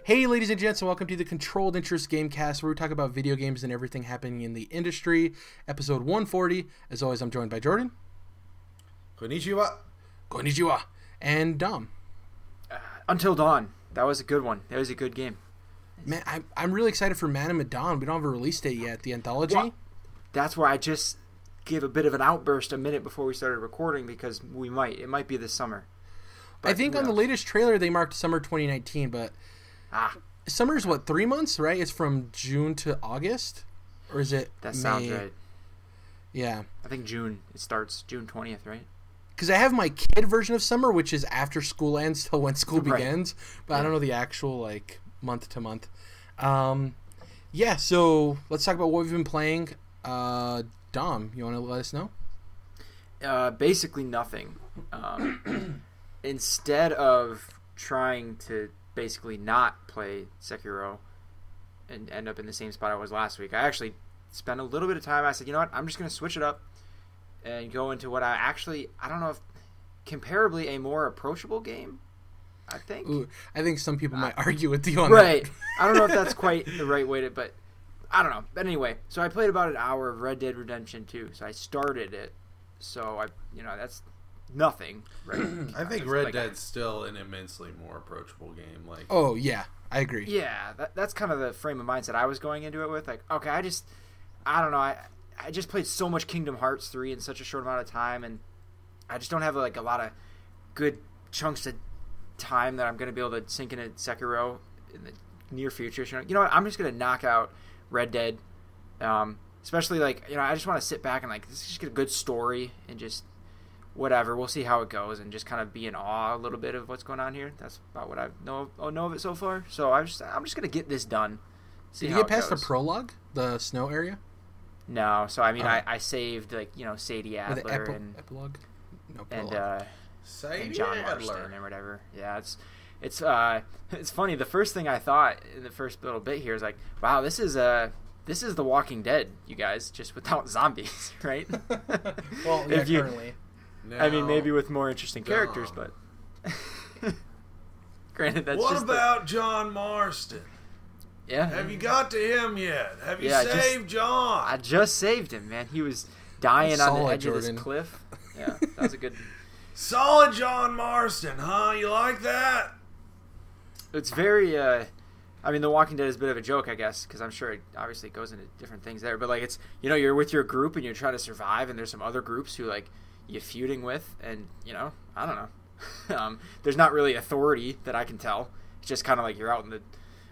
Hey, ladies and gents, and welcome to the Controlled Interest Gamecast, where we talk about video games and everything happening in the industry. Episode 140. As always, I'm joined by Jordan. Konnichiwa. Konnichiwa. And Dom. Until Dawn. That was a good one. That was a good game. Man, I'm really excited for Man at Dawn. We don't have a release date yet. The anthology. Well, that's why I just gave a bit of an outburst a minute before we started recording, because it might be this summer. But I think on the latest trailer they marked summer 2019, but summer's what, 3 months, right? It's from June to August, or is it that May? sounds right. Yeah, I think June. It starts June 20th, right? because I have my kid version of summer, which is after school ends till when school Right. begins, but I don't know the actual like month to month. Yeah, so let's talk about what we've been playing. Dom, you want to let us know? Basically nothing. Instead of trying to basically not play Sekiro and end up in the same spot I was last week, I actually spent a little bit of time. I said, you know what, I'm just going to switch it up and go into what I don't know if comparably a more approachable game, I think. Ooh, I think some people might argue with you on right. that. I don't know if that's quite the right way to, but I don't know. But anyway, so I played about an hour of Red Dead Redemption 2. So I started it. So that's nothing, right? I think Red Dead's still an immensely more approachable game. Like, Oh, yeah, I agree. Yeah, that's kind of the frame of mindset I was going into it with. Like, okay, I don't know. I just played so much Kingdom Hearts 3 in such a short amount of time, and I just don't have like a lot of good chunks of time that I'm going to be able to sink into Sekiro in the near future. So, you know what? I'm just going to knock out Red Dead. Especially like, I just want to sit back and like, just get a good story and just whatever. We'll see how it goes and just kind of be in awe a little bit of what's going on here. That's about what I know of it so far. So I'm just going to get this done. See Did you how get past it goes. the prologue, the snow area? No, so I mean, I saved like Sadie Or the Adler and epilogue? No, and prologue. and John Marston or whatever. Yeah, it's funny. The first thing I thought in the first little bit here is like, wow, this is The Walking Dead, you guys, just without zombies, right? Well, yeah, currently. I mean, maybe with more interesting characters, but granted, that's what just about John Marston? Yeah. Have you got to him yet? Have you Yeah, saved John? I just saved him, man. He was dying on the Solid, edge of Jordan. this cliff. Yeah, that was a good. Solid John Marston, huh? You like that? It's very. I mean, The Walking Dead is a bit of a joke, I guess, because I'm sure it obviously goes into different things there. But like, it's you're with your group and you're trying to survive, and there's some other groups who like you're feuding with, and I don't know. There's not really authority that I can tell. It's just kind of like you're out in the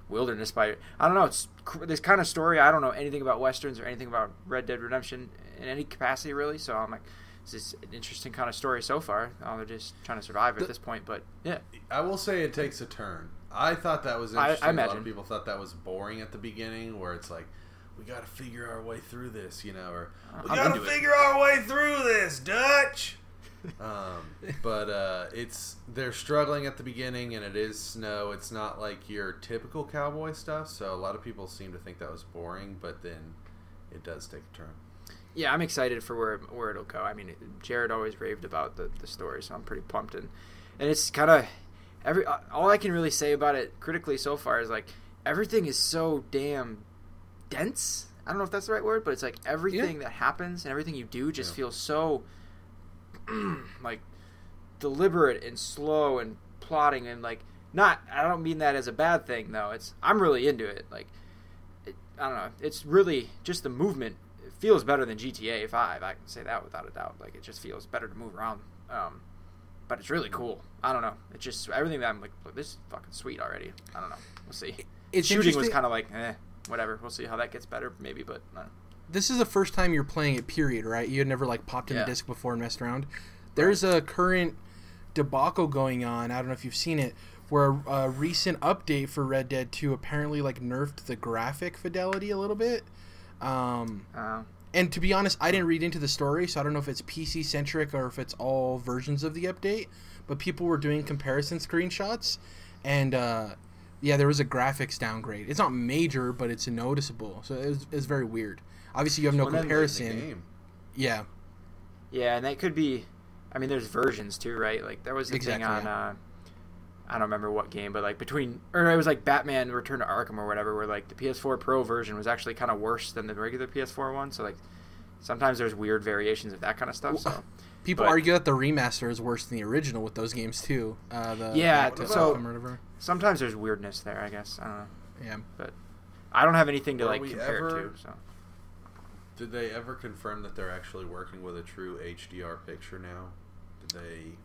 wilderness I don't know. It's this kind of story. I don't know anything about westerns or anything about Red Dead Redemption in any capacity, really. So I'm like, this is an interesting kind of story so far. They're just trying to survive at this point, but yeah. I will say it takes a turn. I thought that was interesting. I a lot imagine. of people thought that was boring at the beginning, where it's like, we got to figure our way through this, or we I'm got to into it. figure our way through this, Dutch. But they're struggling at the beginning, and it is snow. It's not like your typical cowboy stuff, so a lot of people seem to think that was boring, but then it does take a turn. Yeah, I'm excited for where it'll go. I mean, Jared always raved about the story, so I'm pretty pumped. And it's kind of all I can really say about it critically so far is like everything is so damn dense. I don't know if that's the right word, but it's like everything that happens and everything you do just feels so like deliberate and slow and plotting and like not. I don't mean that as a bad thing though. I'm really into it. Like I don't know. It's really just the movement. It feels better than GTA 5. I can say that without a doubt. Like it just feels better to move around. But it's really cool. I don't know. It's just everything that I'm like, this is fucking sweet already. I don't know. We'll see. It's Shooting was kind of like, whatever. We'll see how that gets better, maybe. But I don't know. This is the first time you're playing it, period, right? You had never like popped in the disc before and messed around. There's a current debacle going on. I don't know if you've seen it, where a recent update for Red Dead 2 apparently like nerfed the graphic fidelity a little bit. And to be honest, I didn't read into the story, so I don't know if it's PC centric or if it's all versions of the update. But people were doing comparison screenshots, and there was a graphics downgrade. It's not major, but it's noticeable. So it's very weird. Obviously, you have no comparison. Yeah. Yeah, and that could be. I mean, there's versions too, right? Like there was a thing on. I don't remember what game, but like it was like Batman Return to Arkham or whatever, where like the PS4 Pro version was actually kind of worse than the regular PS4 one. So like sometimes there's weird variations of that kind of stuff. So people argue that the remaster is worse than the original with those games too. So sometimes there's weirdness there, I guess. I don't know. Yeah, but I don't have anything to like compare it to. So did they ever confirm that they're actually working with a true HDR picture now?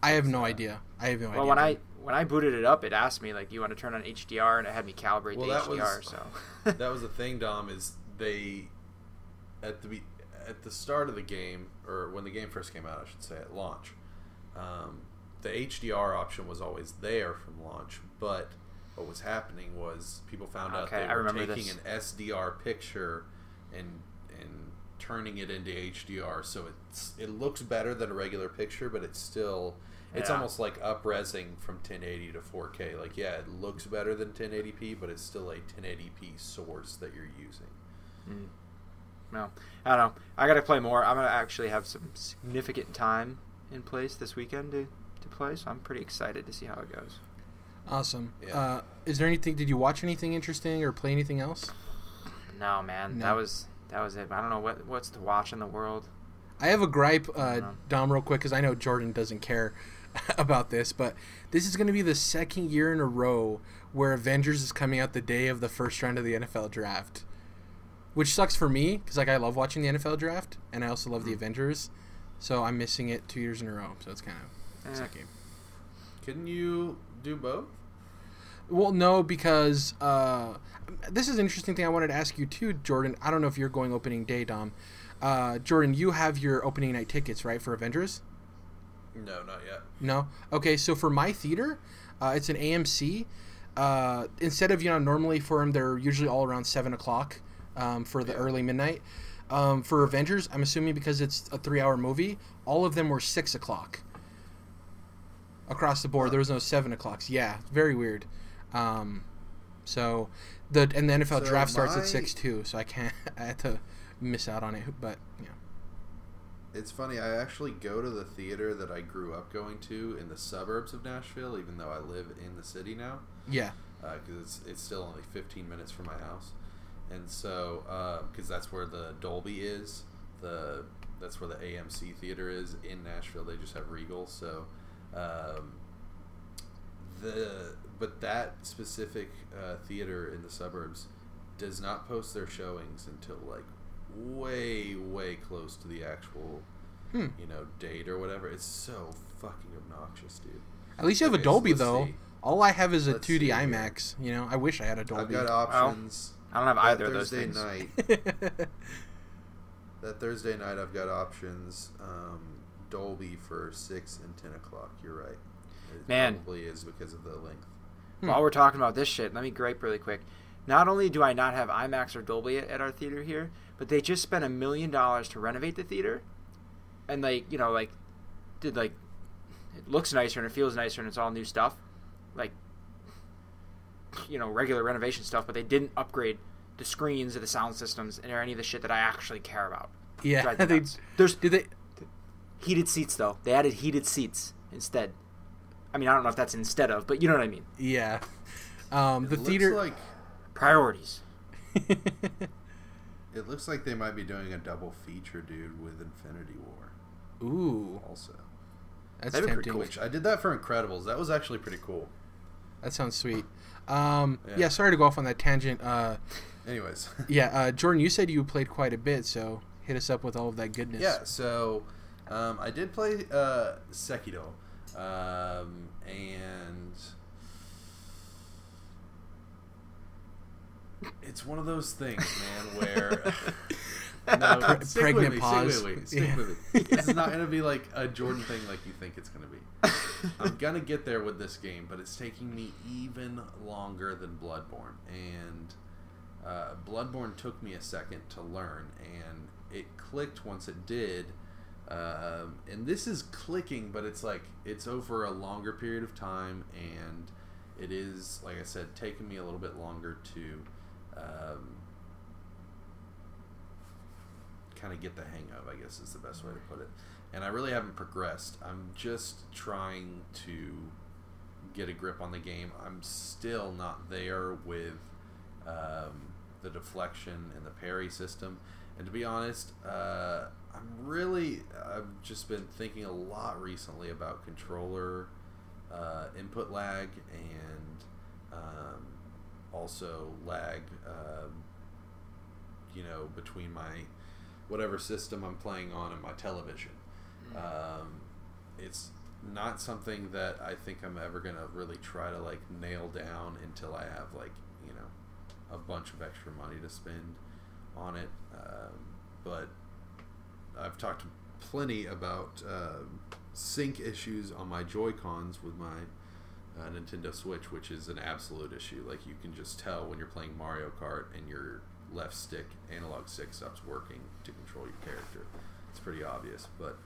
I have no idea. Well, when I booted it up, it asked me like, "Do you want to turn on HDR?" and it had me calibrate the HDR. So that was the thing, Dom. Is they at the start of the game, or when the game first came out, I should say, at launch, the HDR option was always there from launch. But what was happening was people found out they were taking an SDR picture and turning it into HDR, so it looks better than a regular picture, but it's almost like up-resing from 1080 to 4K. Like, yeah, it looks better than 1080p, but it's still a 1080p source that you're using. No, I don't know. I got to play more. I'm gonna actually have some significant time in place this weekend to play, so I'm pretty excited to see how it goes. Awesome. Yeah. Is there anything? Did you watch anything interesting or play anything else? No, man. No. That was it. I don't know what's to watch in the world. I have a gripe, Dom, real quick, because I know Jordan doesn't care about this, but this is going to be the second year in a row where Avengers is coming out the day of the first round of the NFL draft, which sucks for me because like I love watching the NFL draft and I also love the Avengers, so I'm missing it 2 years in a row. So it's kind of sucky. Couldn't you do both? Well, no, because this is an interesting thing I wanted to ask you too, Jordan. I don't know if you're going opening day, Dom. Jordan, you have your opening night tickets, right, for Avengers? No, not yet. No? Okay, so for my theater, it's an AMC. Instead of, normally for them, they're usually all around 7 o'clock for the early midnight. For Avengers, I'm assuming because it's a 3-hour movie, all of them were 6 o'clock. Across the board, there was no 7 o'clocks. Yeah, very weird. So the NFL draft starts at 6 too, so I had to miss out on it, but yeah. It's funny, I actually go to the theater that I grew up going to in the suburbs of Nashville, even though I live in the city now. Yeah. Because it's still only 15 minutes from my house. And so, because that's where the Dolby is, that's where the AMC theater is in Nashville. They just have Regal, so but that specific theater in the suburbs does not post their showings until like way close to the actual date or whatever. It's so fucking obnoxious, dude. At least you have a Dolby though. All I have is a 2D IMAX. I wish I had a Dolby. I've got options. I don't have either of those things. That Thursday night I've got options. Dolby for 6 and 10 o'clock. You're right. It probably is because of the length. While we're talking about this shit, let me gripe really quick. Not only do I not have IMAX or Dolby at our theater here, but they just spent $1 million to renovate the theater, and it looks nicer and it feels nicer and it's all new stuff, regular renovation stuff. But they didn't upgrade the screens or the sound systems or any of the shit that I actually care about. Yeah, heated seats though. They added heated seats instead. I mean, I don't know if that's instead of, but you know what I mean. Yeah. The theater looks like priorities. It looks like they might be doing a double feature, dude, with Infinity War. Ooh. Also. That's tempting. Cool. Which I did that for Incredibles. That was actually pretty cool. That sounds sweet. Yeah, sorry to go off on that tangent. Anyways. Yeah, Jordan, you said you played quite a bit, so hit us up with all of that goodness. Yeah, so I did play Sekiro. And it's one of those things, man, where stick with me. This is not going to be like a Jordan thing like you think it's going to be. I'm going to get there with this game, but it's taking me even longer than Bloodborne. And Bloodborne took me a second to learn, and it clicked once it did. And this is clicking, but it's over a longer period of time, and it is, like I said, taking me a little bit longer to kind of get the hang of, I guess is the best way to put it. And I really haven't progressed. I'm just trying to get a grip on the game. I'm still not there with the deflection and the parry system. And to be honest, I've just been thinking a lot recently about controller input lag and also lag, between my whatever system I'm playing on and my television. It's not something that I think I'm ever gonna really try to like nail down until I have a bunch of extra money to spend on it. But I've talked plenty about sync issues on my Joy-Cons with my Nintendo Switch, which is an absolute issue. Like, you can just tell when you're playing Mario Kart and your left stick, analog stick, stops working to control your character. It's pretty obvious. But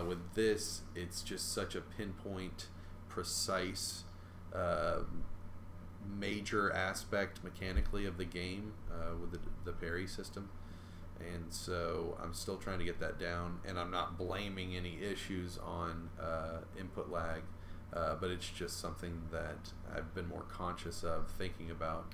with this, it's just such a pinpoint, precise, major aspect mechanically of the game with the parry system. And so I'm still trying to get that down, and I'm not blaming any issues on input lag, but it's just something that I've been more conscious of thinking about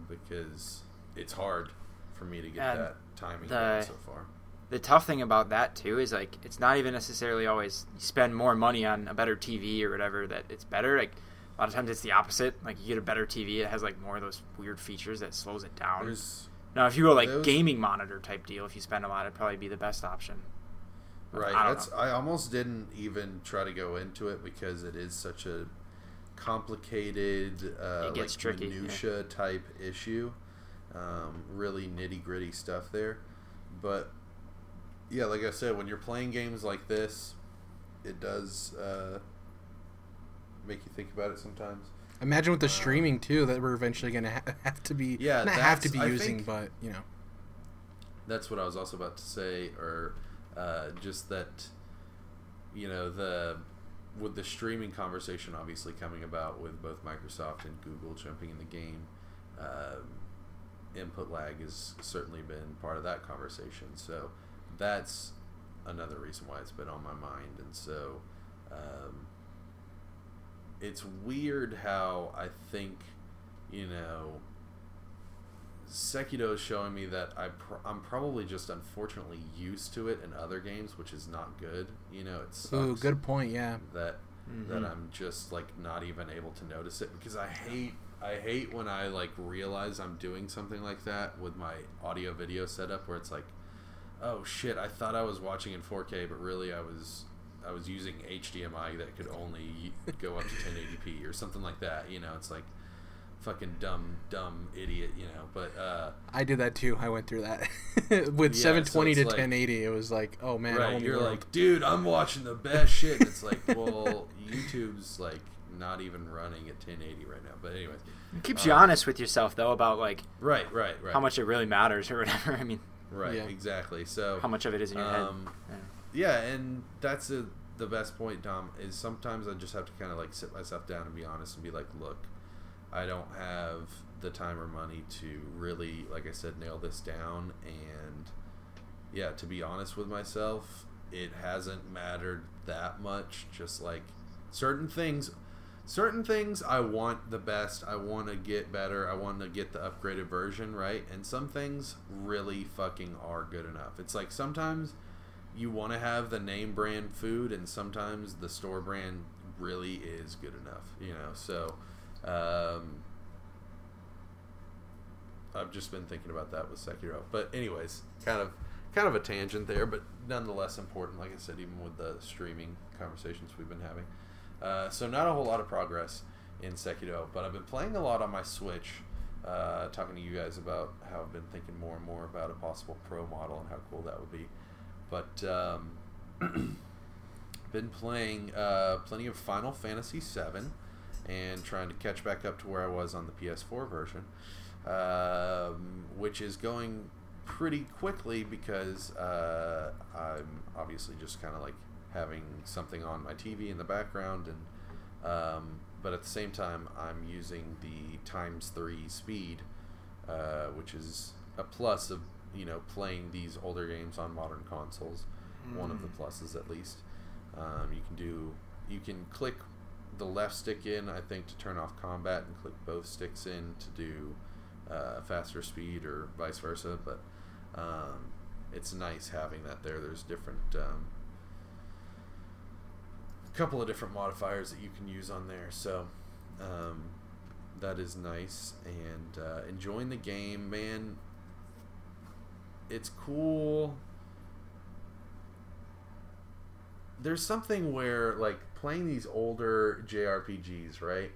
because it's hard for me to get that timing down so far. The tough thing about that too is like it's not even necessarily always you spend more money on a better TV or whatever that it's better. Like a lot of times it's the opposite. Like you get a better TV, it has like more of those weird features that slows it down. Now, if you go like gaming monitor type deal, if you spend a lot, it'd probably be the best option. Right. I almost didn't even try to go into it because it is such a complicated, it gets tricky, minutia type issue. Really nitty gritty stuff there. But yeah, like I said, when you're playing games like this, it does make you think about it sometimes. Imagine with the streaming too that we're eventually going to have to be using, but that's what I was also about to say, or just that with the streaming conversation obviously coming about with both Microsoft and Google jumping in the game, input lag has certainly been part of that conversation. So that's another reason why it's been on my mind, and so. It's weird how I think, Sekiro is showing me that I'm probably just unfortunately used to it in other games, which is not good. It sucks. Ooh, good point. Yeah. That I'm just like not even able to notice it because I hate when I like realize I'm doing something like that with my audio video setup where it's like, oh shit, I thought I was watching in 4K, but really I was using HDMI that could only go up to 1080p or something like that. It's like fucking dumb idiot. But I did that too. I went through that with 720 to 1080. It was like, oh man, right? You're like, dude, I'm watching the best shit. And it's like, well, YouTube's like not even running at 1080 right now. But anyways, it keeps you honest with yourself though about like right how much it really matters or whatever. I mean, right, exactly. So how much of it is in your head? Yeah, and that's the best point, Dom, is sometimes I just have to kind of like sit myself down and be honest and be like, look, I don't have the time or money to really, like I said, nail this down. And yeah, to be honest with myself, it hasn't mattered that much. Just like certain things I want the best, I want to get better, I want to get the upgraded version, right? And some things really fucking are good enough. It's like sometimes you want to have the name brand food, and sometimes the store brand really is good enough, So, I've just been thinking about that with Sekiro. But anyways, kind of a tangent there, but nonetheless important. Like I said, even with the streaming conversations we've been having. So not a whole lot of progress in Sekiro, but I've been playing a lot on my Switch. Talking to you guys about how I've been thinking more and more about a possible Pro model and how cool that would be. But been playing plenty of Final Fantasy VII and trying to catch back up to where I was on the PS4 version, which is going pretty quickly because I'm obviously just kind of like having something on my TV in the background, and but at the same time I'm using the ×3 speed, which is a plus of playing these older games on modern consoles. One of the pluses, at least. You can click the left stick in, I think, to turn off combat, and click both sticks in to do faster speed or vice versa. But it's nice having that there. There's different, couple of different modifiers that you can use on there. So that is nice. And enjoying the game, man. It's cool. There's something where, like, playing these older JRPGs, right?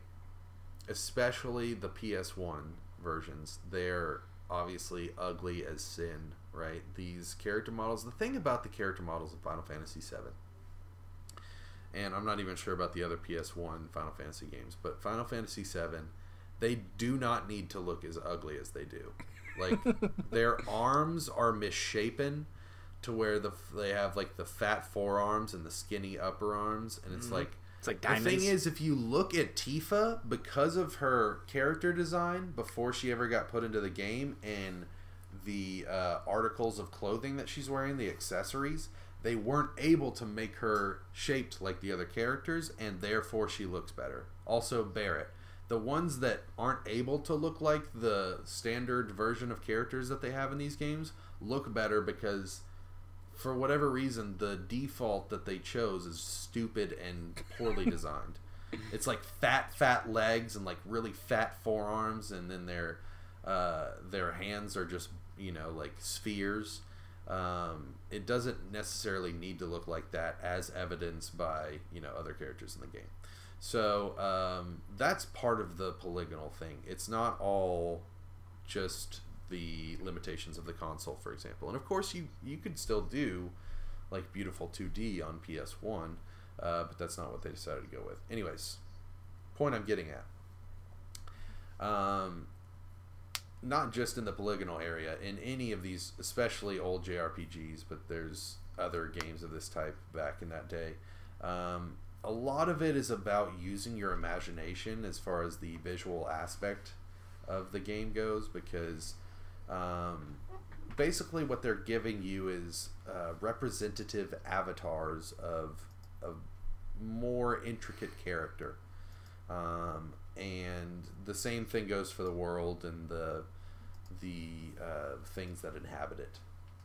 Especially the PS1 versions, they're obviously ugly as sin, right? These character models. The thing about the character models in Final Fantasy VII, and I'm not even sure about the other PS1 Final Fantasy games, but Final Fantasy VII, they do not need to look as ugly as they do. Like, their arms are misshapen to where they have, like, the fat forearms and the skinny upper arms, and it's like diamonds. The thing is, if you look at Tifa, because of her character design before she ever got put into the game, and the articles of clothing that she's wearing, the accessories, they weren't able to make her shaped like the other characters, and therefore she looks better. Also, Barrett. The ones that aren't able to look like the standard version of characters that they have in these games look better because, for whatever reason, the default that they chose is stupid and poorly designed. It's like fat legs and, like, really fat forearms, and then their hands are just, you know, like spheres. It doesn't necessarily need to look like that, as evidenced by, you know, other characters in the game. So that's part of the polygonal thing. It's not all just the limitations of the console, for example. And of course, you could still do, like, beautiful 2D on PS1, but that's not what they decided to go with. Anyways, point I'm getting at. Not just in the polygonal area, in any of these, especially old JRPGs, but there's other games of this type back in that day. A lot of it is about using your imagination as far as the visual aspect of the game goes, because basically what they're giving you is representative avatars of a more intricate character. And the same thing goes for the world and the things that inhabit it.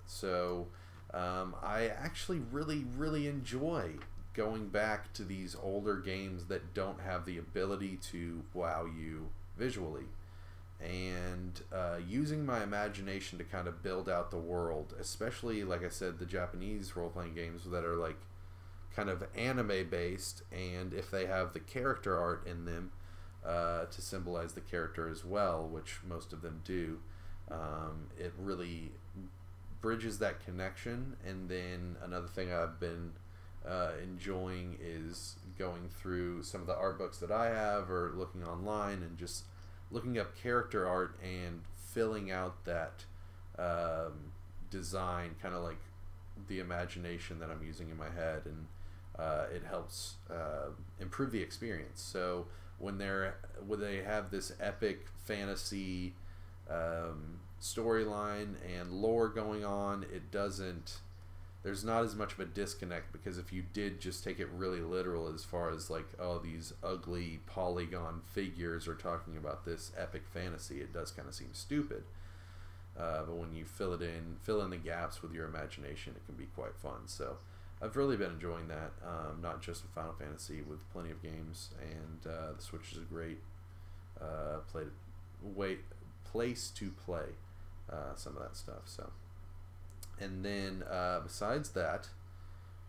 So I actually really enjoy going back to these older games that don't have the ability to wow you visually, and using my imagination to kind of build out the world, especially, like I said, the Japanese role-playing games that are, like, kind of anime based, and if they have the character art in them to symbolize the character as well, which most of them do, it really bridges that connection. And then another thing I've been enjoying is going through some of the art books that I have, or looking online and just looking up character art and filling out that design, kind of like the imagination that I'm using in my head, and it helps improve the experience. So when they have this epic fantasy storyline and lore going on, there's not as much of a disconnect, because if you did just take it really literal as far as, like, oh, these ugly polygon figures are talking about this epic fantasy, it does kind of seem stupid. But when you fill in the gaps with your imagination, it can be quite fun. So I've really been enjoying that, not just with Final Fantasy, with plenty of games, and the Switch is a great place to play some of that stuff. So. And then, besides that,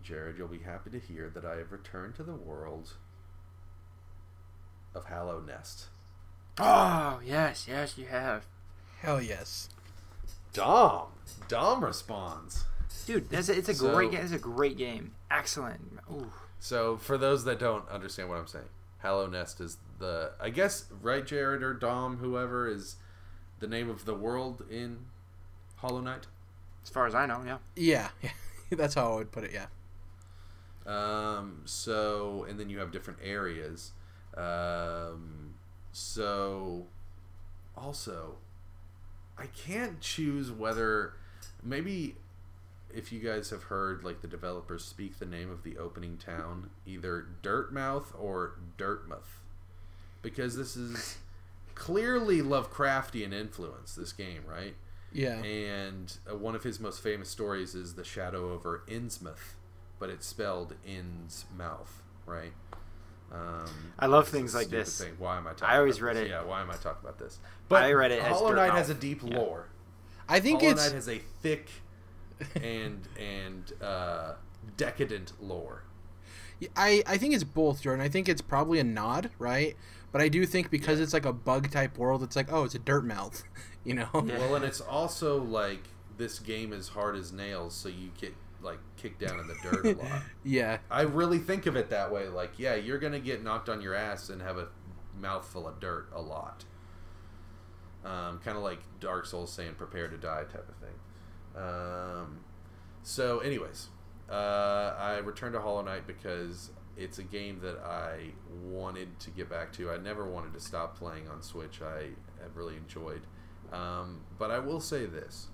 Jared, you'll be happy to hear that I have returned to the world of Hallow Nest. Oh, yes, you have. Hell yes. Dom responds. Dude, it's a great game. It's a great game. Excellent. Ooh. So, for those that don't understand what I'm saying, Hallow Nest is I guess, right, Jared or Dom, whoever, is the name of the world in Hollow Knight? As far as I know, yeah. Yeah. That's how I would put it, yeah. So, and then you have different areas. So, also, I can't choose whether, maybe if you guys have heard like the developers speak the name of the opening town either Dirtmouth or Dirtmouth, because this is clearly Lovecraftian influence, this game, right? Yeah. And one of his most famous stories is the shadow over Innsmouth, but it's spelled Innsmouth, right? I love things like this. Thing. Why am I talking? I always about read this? it. Yeah, why am I talking about this? But I read it as Hollow Knight Dirtmouth. has a deep lore. I think Hollow it's Knight has a thick and decadent lore. I think it's both, Jordan. I think it's probably a nod, right? But I do think because it's like a bug type world, it's like, oh, it's a dirt mouth, you know? Yeah. Well, and it's also like this game is hard as nails, so you get like kicked down in the dirt a lot. Yeah. I really think of it that way. Like, yeah, you're gonna get knocked on your ass and have a mouthful of dirt a lot. Kind of like Dark Souls saying "prepare to die" type of thing. So, anyways, I returned to Hollow Knight because it's a game that I wanted to get back to. I never wanted to stop playing on Switch. I have really enjoyed. But I will say this.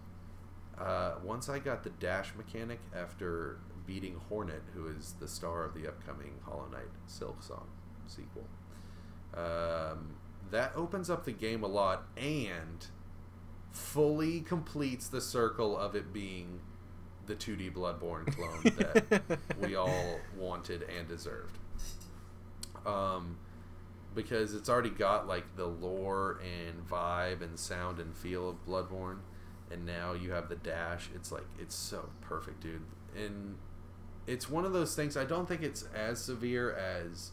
Once I got the dash mechanic after beating Hornet, who is the star of the upcoming Hollow Knight Silksong sequel, that opens up the game a lot and fully completes the circle of it being the 2D Bloodborne clone that we all wanted and deserved. Because it's already got like the lore and vibe and sound and feel of Bloodborne, and now you have the dash. It's like, it's so perfect, dude. And it's one of those things, I don't think it's as severe as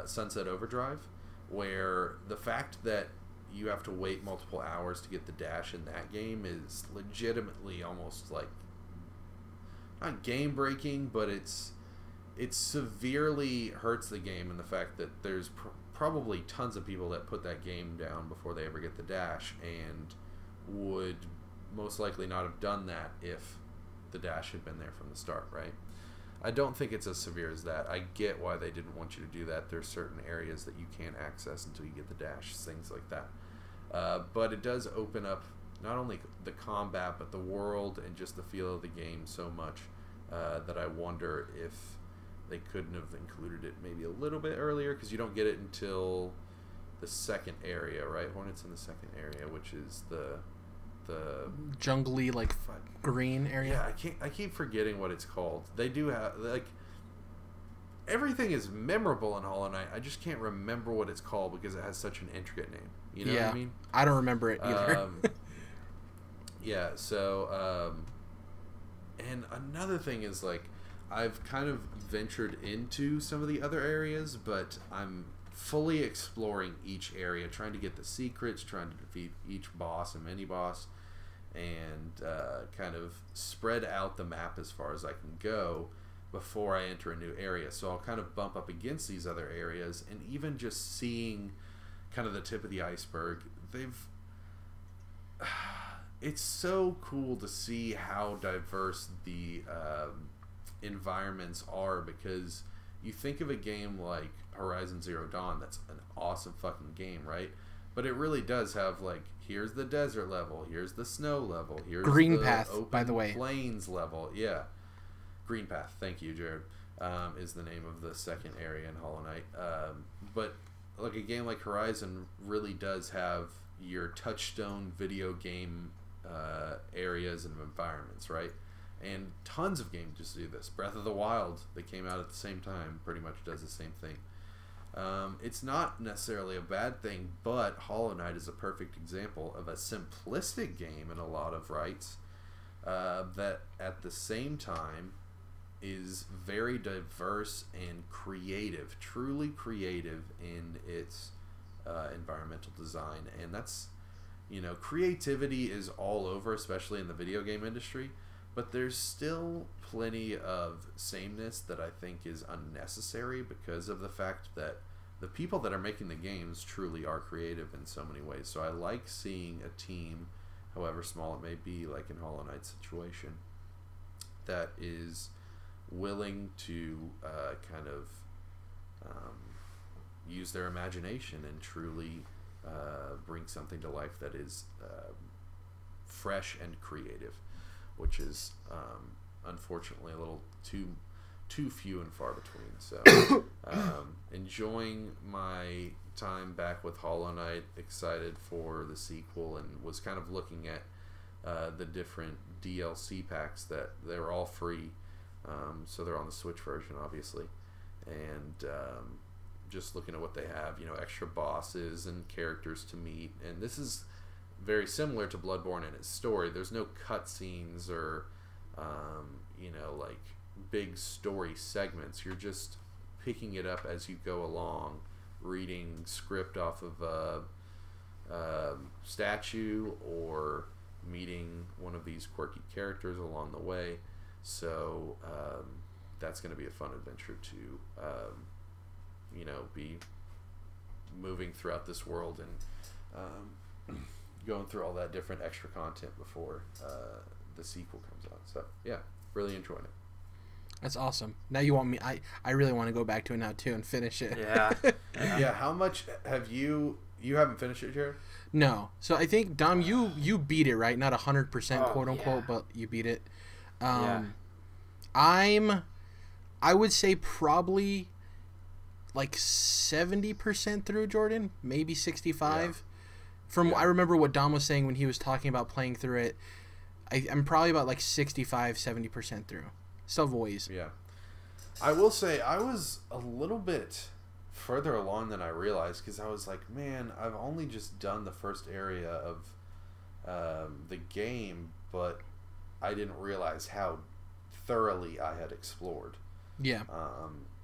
Sunset Overdrive, where the fact that you have to wait multiple hours to get the dash in that game is legitimately almost like, not game breaking, but it severely hurts the game in the fact that there's probably tons of people that put that game down before they ever get the dash and would most likely not have done that if the dash had been there from the start, right? I don't think it's as severe as that. I get why they didn't want you to do that. There's certain areas that you can't access until you get the dash, things like that. But it does open up not only the combat, but the world and just the feel of the game so much that I wonder if they couldn't have included it maybe a little bit earlier, because you don't get it until the second area, right? Hornet's in the second area, which is the jungly, like green area. Yeah, I keep forgetting what it's called. They do have, like, everything is memorable in Hollow Knight. I just can't remember what it's called because it has such an intricate name. You know what I mean? I don't remember it either. Yeah, so and another thing is, like, I've kind of ventured into some of the other areas, but I'm fully exploring each area, trying to get the secrets, trying to defeat each boss and mini boss, and kind of spread out the map as far as I can go before I enter a new area. So I'll kind of bump up against these other areas, and even just seeing kind of the tip of the iceberg, it's so cool to see how diverse the environments are, because you think of a game like Horizon Zero Dawn, that's an awesome fucking game, right? But it really does have, like, here's the desert level, here's the snow level, here's Green the Path, open by the way. plains level. Yeah, Green Path, thank you, Jared, is the name of the second area in Hollow Knight. But like a game like Horizon really does have your touchstone video game areas and environments, right? And tons of games just do this. Breath of the Wild, that came out at the same time, pretty much does the same thing. It's not necessarily a bad thing, but Hollow Knight is a perfect example of a simplistic game in a lot of rights that at the same time is very diverse and creative, truly creative in its environmental design. And that's, creativity is all over, especially in the video game industry. But there's still plenty of sameness that I think is unnecessary because of the fact that the people that are making the games truly are creative in so many ways. So I like seeing a team, however small it may be, like in Hollow Knight's situation, that is willing to kind of use their imagination and truly bring something to life that is fresh and creative. which is unfortunately a little too few and far between. So enjoying my time back with Hollow Knight, excited for the sequel, and was kind of looking at the different DLC packs that they were all free. So they're on the Switch version, obviously, and just looking at what they have, extra bosses and characters to meet. And this is very similar to Bloodborne in its story. There's no cutscenes or like big story segments. You're just picking it up as you go along, reading script off of a statue or meeting one of these quirky characters along the way. So that's going to be a fun adventure to be moving throughout this world and going through all that different extra content before the sequel comes out. So yeah, really enjoying it. That's awesome. Now you want me? I really want to go back to it now too and finish it. Yeah. Yeah. How much have you haven't finished it, Jared? No. So I think Dom, you beat it, right? Not 100% quote unquote, yeah. but you beat it. Yeah. I would say probably like 70% through, Jordan, maybe 65. Yeah. I remember what Dom was saying when he was talking about playing through it. I'm probably about like 65, 70% through. Still have a ways. Yeah. I will say I was a little bit further along than I realized, because I was like, man, I've only just done the first area of the game, but I didn't realize how thoroughly I had explored. Yeah.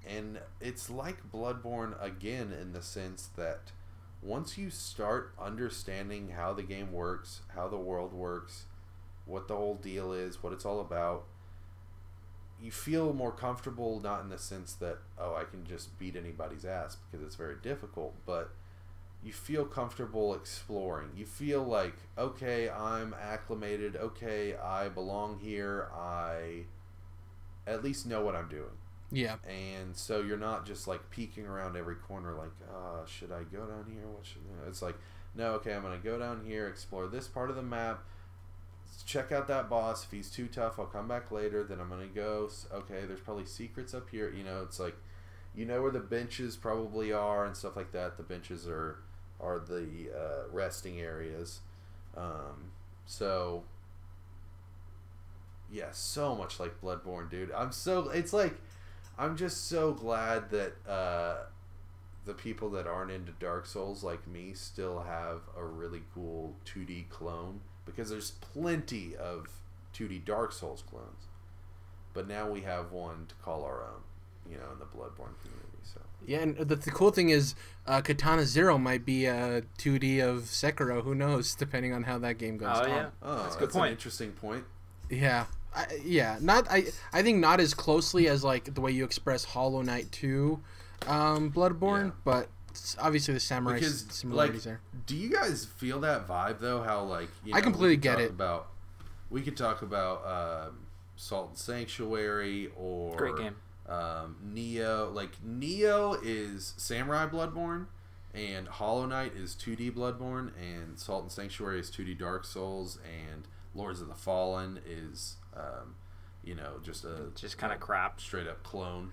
And it's like Bloodborne again, in the sense that once you start understanding how the game works, how the world works, what the whole deal is, what it's all about, you feel more comfortable, not in the sense that, oh, I can just beat anybody's ass, because it's very difficult, but you feel comfortable exploring. You feel like, okay, I'm acclimated, okay, I belong here, I at least know what I'm doing. Yeah. And so you're not just like peeking around every corner like, should I go down here? What should It's like, no, okay, I'm going to go down here, explore this part of the map, check out that boss. If he's too tough, I'll come back later. Then I'm going to go, okay, there's probably secrets up here. It's like, where the benches probably are and stuff like that. The benches are the resting areas. So yeah, so much like Bloodborne, dude. I'm just so glad that the people that aren't into Dark Souls like me still have a really cool 2D clone, because there's plenty of 2D Dark Souls clones, but now we have one to call our own, in the Bloodborne community. So yeah, and the cool thing is, Katana Zero might be a 2D of Sekiro. Who knows? Depending on how that game goes. Oh yeah, that's a good point. An interesting point. Yeah. I think not as closely as like the way you express Hollow Knight 2 Bloodborne, but obviously the samurai similarities there. Do you guys feel that vibe though? How like I completely get it. We could talk about Salt and Sanctuary, or great game. Neo. Like Neo is samurai Bloodborne, and Hollow Knight is 2D Bloodborne, and Salt and Sanctuary is 2D Dark Souls, and Lords of the Fallen is just kind of crap, straight up clone.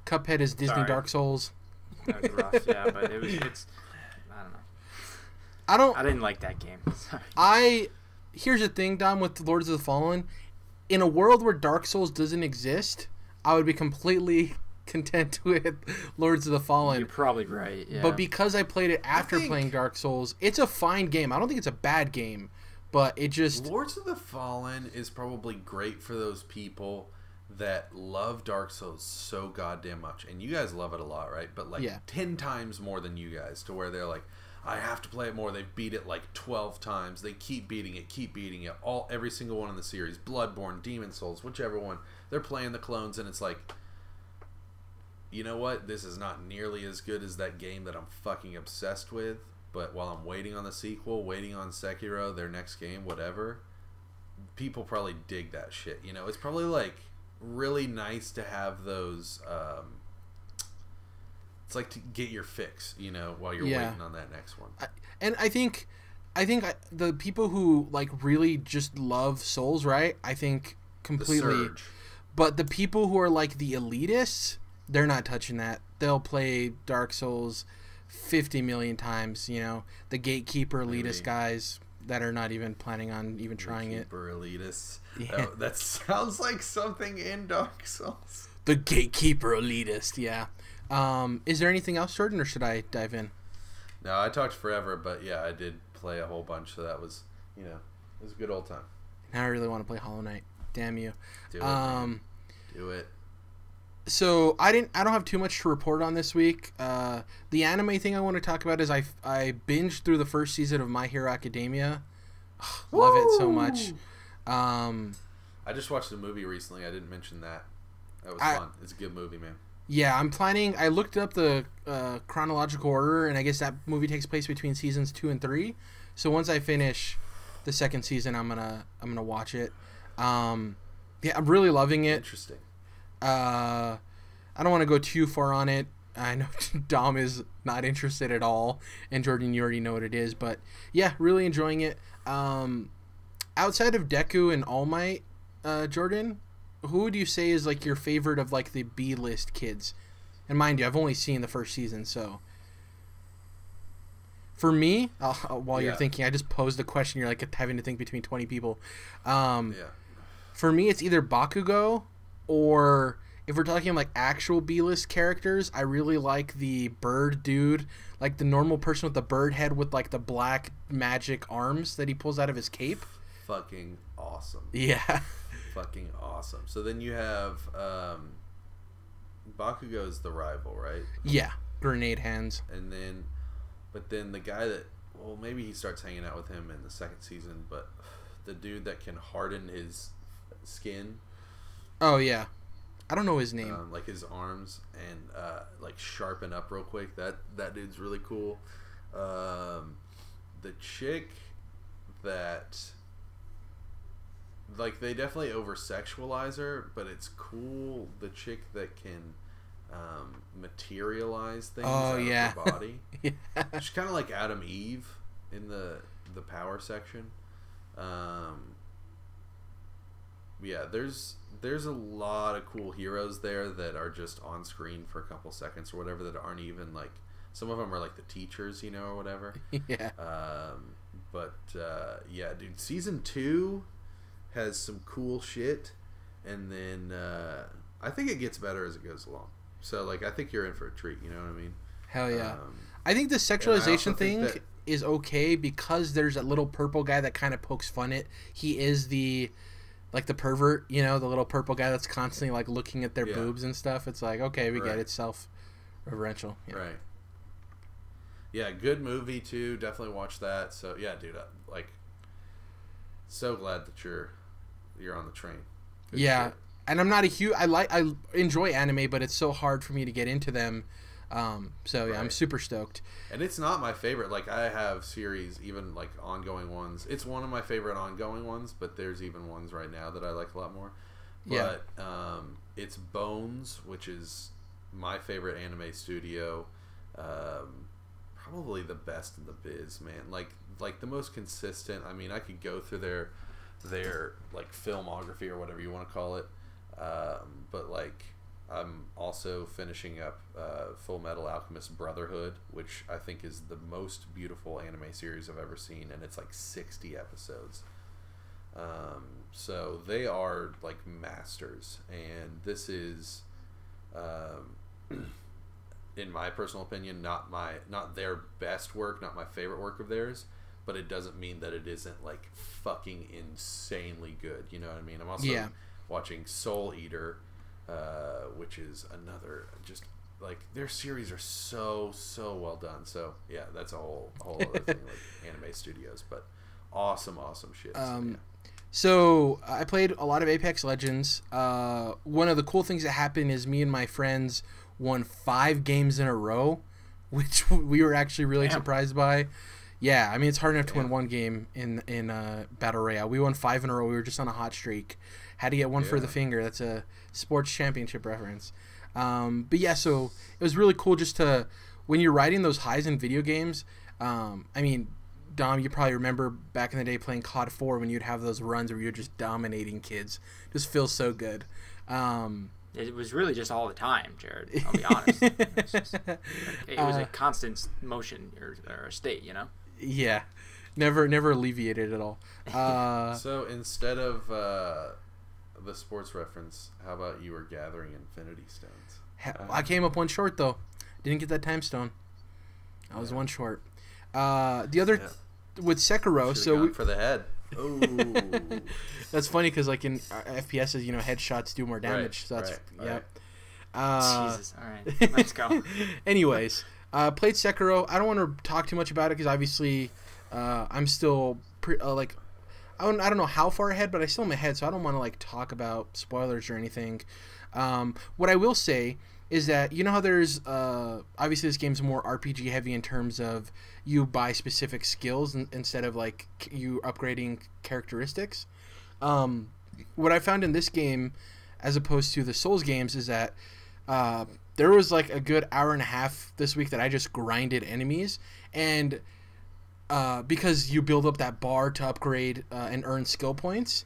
Cuphead is Disney Dark Souls. That was rough, yeah, but it's I don't know. I didn't like that game. Sorry. Here's the thing, Dom, with Lords of the Fallen. In a world where Dark Souls doesn't exist, I would be completely content with Lords of the Fallen. You're probably right, yeah. But because I played it after playing Dark Souls, it's a fine game. I don't think it's a bad game. But it just... Lords of the Fallen is probably great for those people that love Dark Souls so goddamn much. And you guys love it a lot, right? But 10 times more than you guys, to where they're like, I have to play it more. They've beat it like 12 times. They keep beating it. Every single one in the series. Bloodborne, Demon Souls, whichever one. They're playing the clones, and it's like, you know what? This is not nearly as good as that game that I'm fucking obsessed with. But while I'm waiting on the sequel, waiting on Sekiro, their next game, whatever, people probably dig that shit. It's probably like really nice to have those. It's like to get your fix, while you're waiting on that next one. And I think I think the people who like really just love Souls, right? I think completely. The Surge. But the people who are like the elitists, they're not touching that. They'll play Dark Souls 50 million times. You know, the gatekeeper elitist guys that are not even planning on even trying it. Gatekeeper elitists. Yeah. That sounds like something in Dark Souls. The gatekeeper elitist. Yeah. Is there anything else, Jordan, or should I dive in? No, I talked forever, but yeah, I did play a whole bunch, so that was, it was a good old time. Now I really want to play Hollow Knight. Damn you. Do it, man. Do it. So I don't have too much to report on this week. The anime thing I want to talk about is I binged through the first season of My Hero Academia. Love it so much. I just watched a movie recently. I didn't mention that. That was fun. It's a good movie, man. Yeah, I'm planning. I looked up the chronological order, and I guess that movie takes place between seasons 2 and 3. So once I finish the second season, I'm gonna watch it. Yeah, I'm really loving it. Interesting. I don't want to go too far on it. I know Dom is not interested at all, and Jordan, you already know what it is. But yeah, really enjoying it. Outside of Deku and All Might, Jordan, who would you say is like your favorite of like the B-list kids? And mind you, I've only seen the first season, so for me, while you're thinking, I just posed the question. You're like having to think between 20 people. For me, it's either Bakugo, or if we're talking like actual B-list characters, I really like the bird dude, like the normal person with the bird head with like the black magic arms that he pulls out of his cape. Fucking awesome. Yeah. Fucking awesome. So then you have Bakugo's the rival, right? Yeah, grenade hands. And then, but then the guy that, well, maybe he starts hanging out with him in the second season, but the dude that can harden his skin. Oh yeah, I don't know his name. Like his arms and like sharpen up real quick. That dude's really cool. The chick that, like, they definitely over sexualize her, but it's cool. The chick that can materialize things out of her body. Yeah. She's kind of like Adam Eve in the power section. Yeah, there's a lot of cool heroes there that are just on screen for a couple seconds or whatever, that aren't even like, some of them are like the teachers, or whatever. Yeah. Yeah, dude, season 2 has some cool shit, and then I think it gets better as it goes along. So like, I think you're in for a treat. You know what I mean? Hell yeah. I think the sexualization thing is okay because there's that little purple guy that kind of pokes fun at. He is the pervert, the little purple guy that's constantly like looking at their boobs and stuff. It's like, okay, we get it, self-referential. Yeah. Right. Yeah, good movie too. Definitely watch that. So yeah, dude, so glad that you're on the train. Good shit. And I'm not a huge. I enjoy anime, but it's so hard for me to get into them. So yeah, right. I'm super stoked. And it's not my favorite. Like, I have series, even like ongoing ones. It's one of my favorite ongoing ones, but there's even ones right now that I like a lot more. But it's Bones, which is my favorite anime studio. Probably the best in the biz, man. Like the most consistent. I mean, I could go through their like filmography or whatever you want to call it. But like, I'm also finishing up Full Metal Alchemist Brotherhood, which I think is the most beautiful anime series I've ever seen, and it's like 60 episodes. So they are like masters, and this is, in my personal opinion, not their best work, not my favorite work of theirs, but it doesn't mean that it isn't like fucking insanely good. You know what I mean? I'm also watching Soul Eater, which is another, just like, their series are so well done. So yeah, that's a whole other thing, like anime studios, but awesome shit. So I played a lot of Apex Legends. One of the cool things that happened is me and my friends won 5 games in a row, which we were actually really surprised by. Yeah, I mean, it's hard enough to win one game in Battle Royale. We won 5 in a row. We were just on a hot streak. Had to get one for the finger. That's a sports championship reference. But yeah, so it was really cool just to, when you're riding those highs in video games, I mean, Dom, you probably remember back in the day playing COD 4 when you'd have those runs where you're just dominating kids. Just feels so good. It was really just all the time, Jared. I'll be honest. It was a constant motion or a state, you know? Yeah. Never alleviated at all. So instead of the sports reference, how about you were gathering Infinity Stones? I came up one short, though. Didn't get that time stone. I was one short. The other with Sekiro, so for the head. Oh, that's funny because like in FPSs, you know, headshots do more damage. So that's Jesus. All right, let's go. Anyways, played Sekiro. I don't want to talk too much about it because obviously, I'm still like. I don't know how far ahead, but I still am ahead, so I don't want to like talk about spoilers or anything. What I will say is that you know how there's obviously this game's more RPG heavy in terms of you buy specific skills instead of like you upgrading characteristics. What I found in this game, as opposed to the Souls games, is that there was like a good hour and a half this week that I just grinded enemies, and because you build up that bar to upgrade and earn skill points,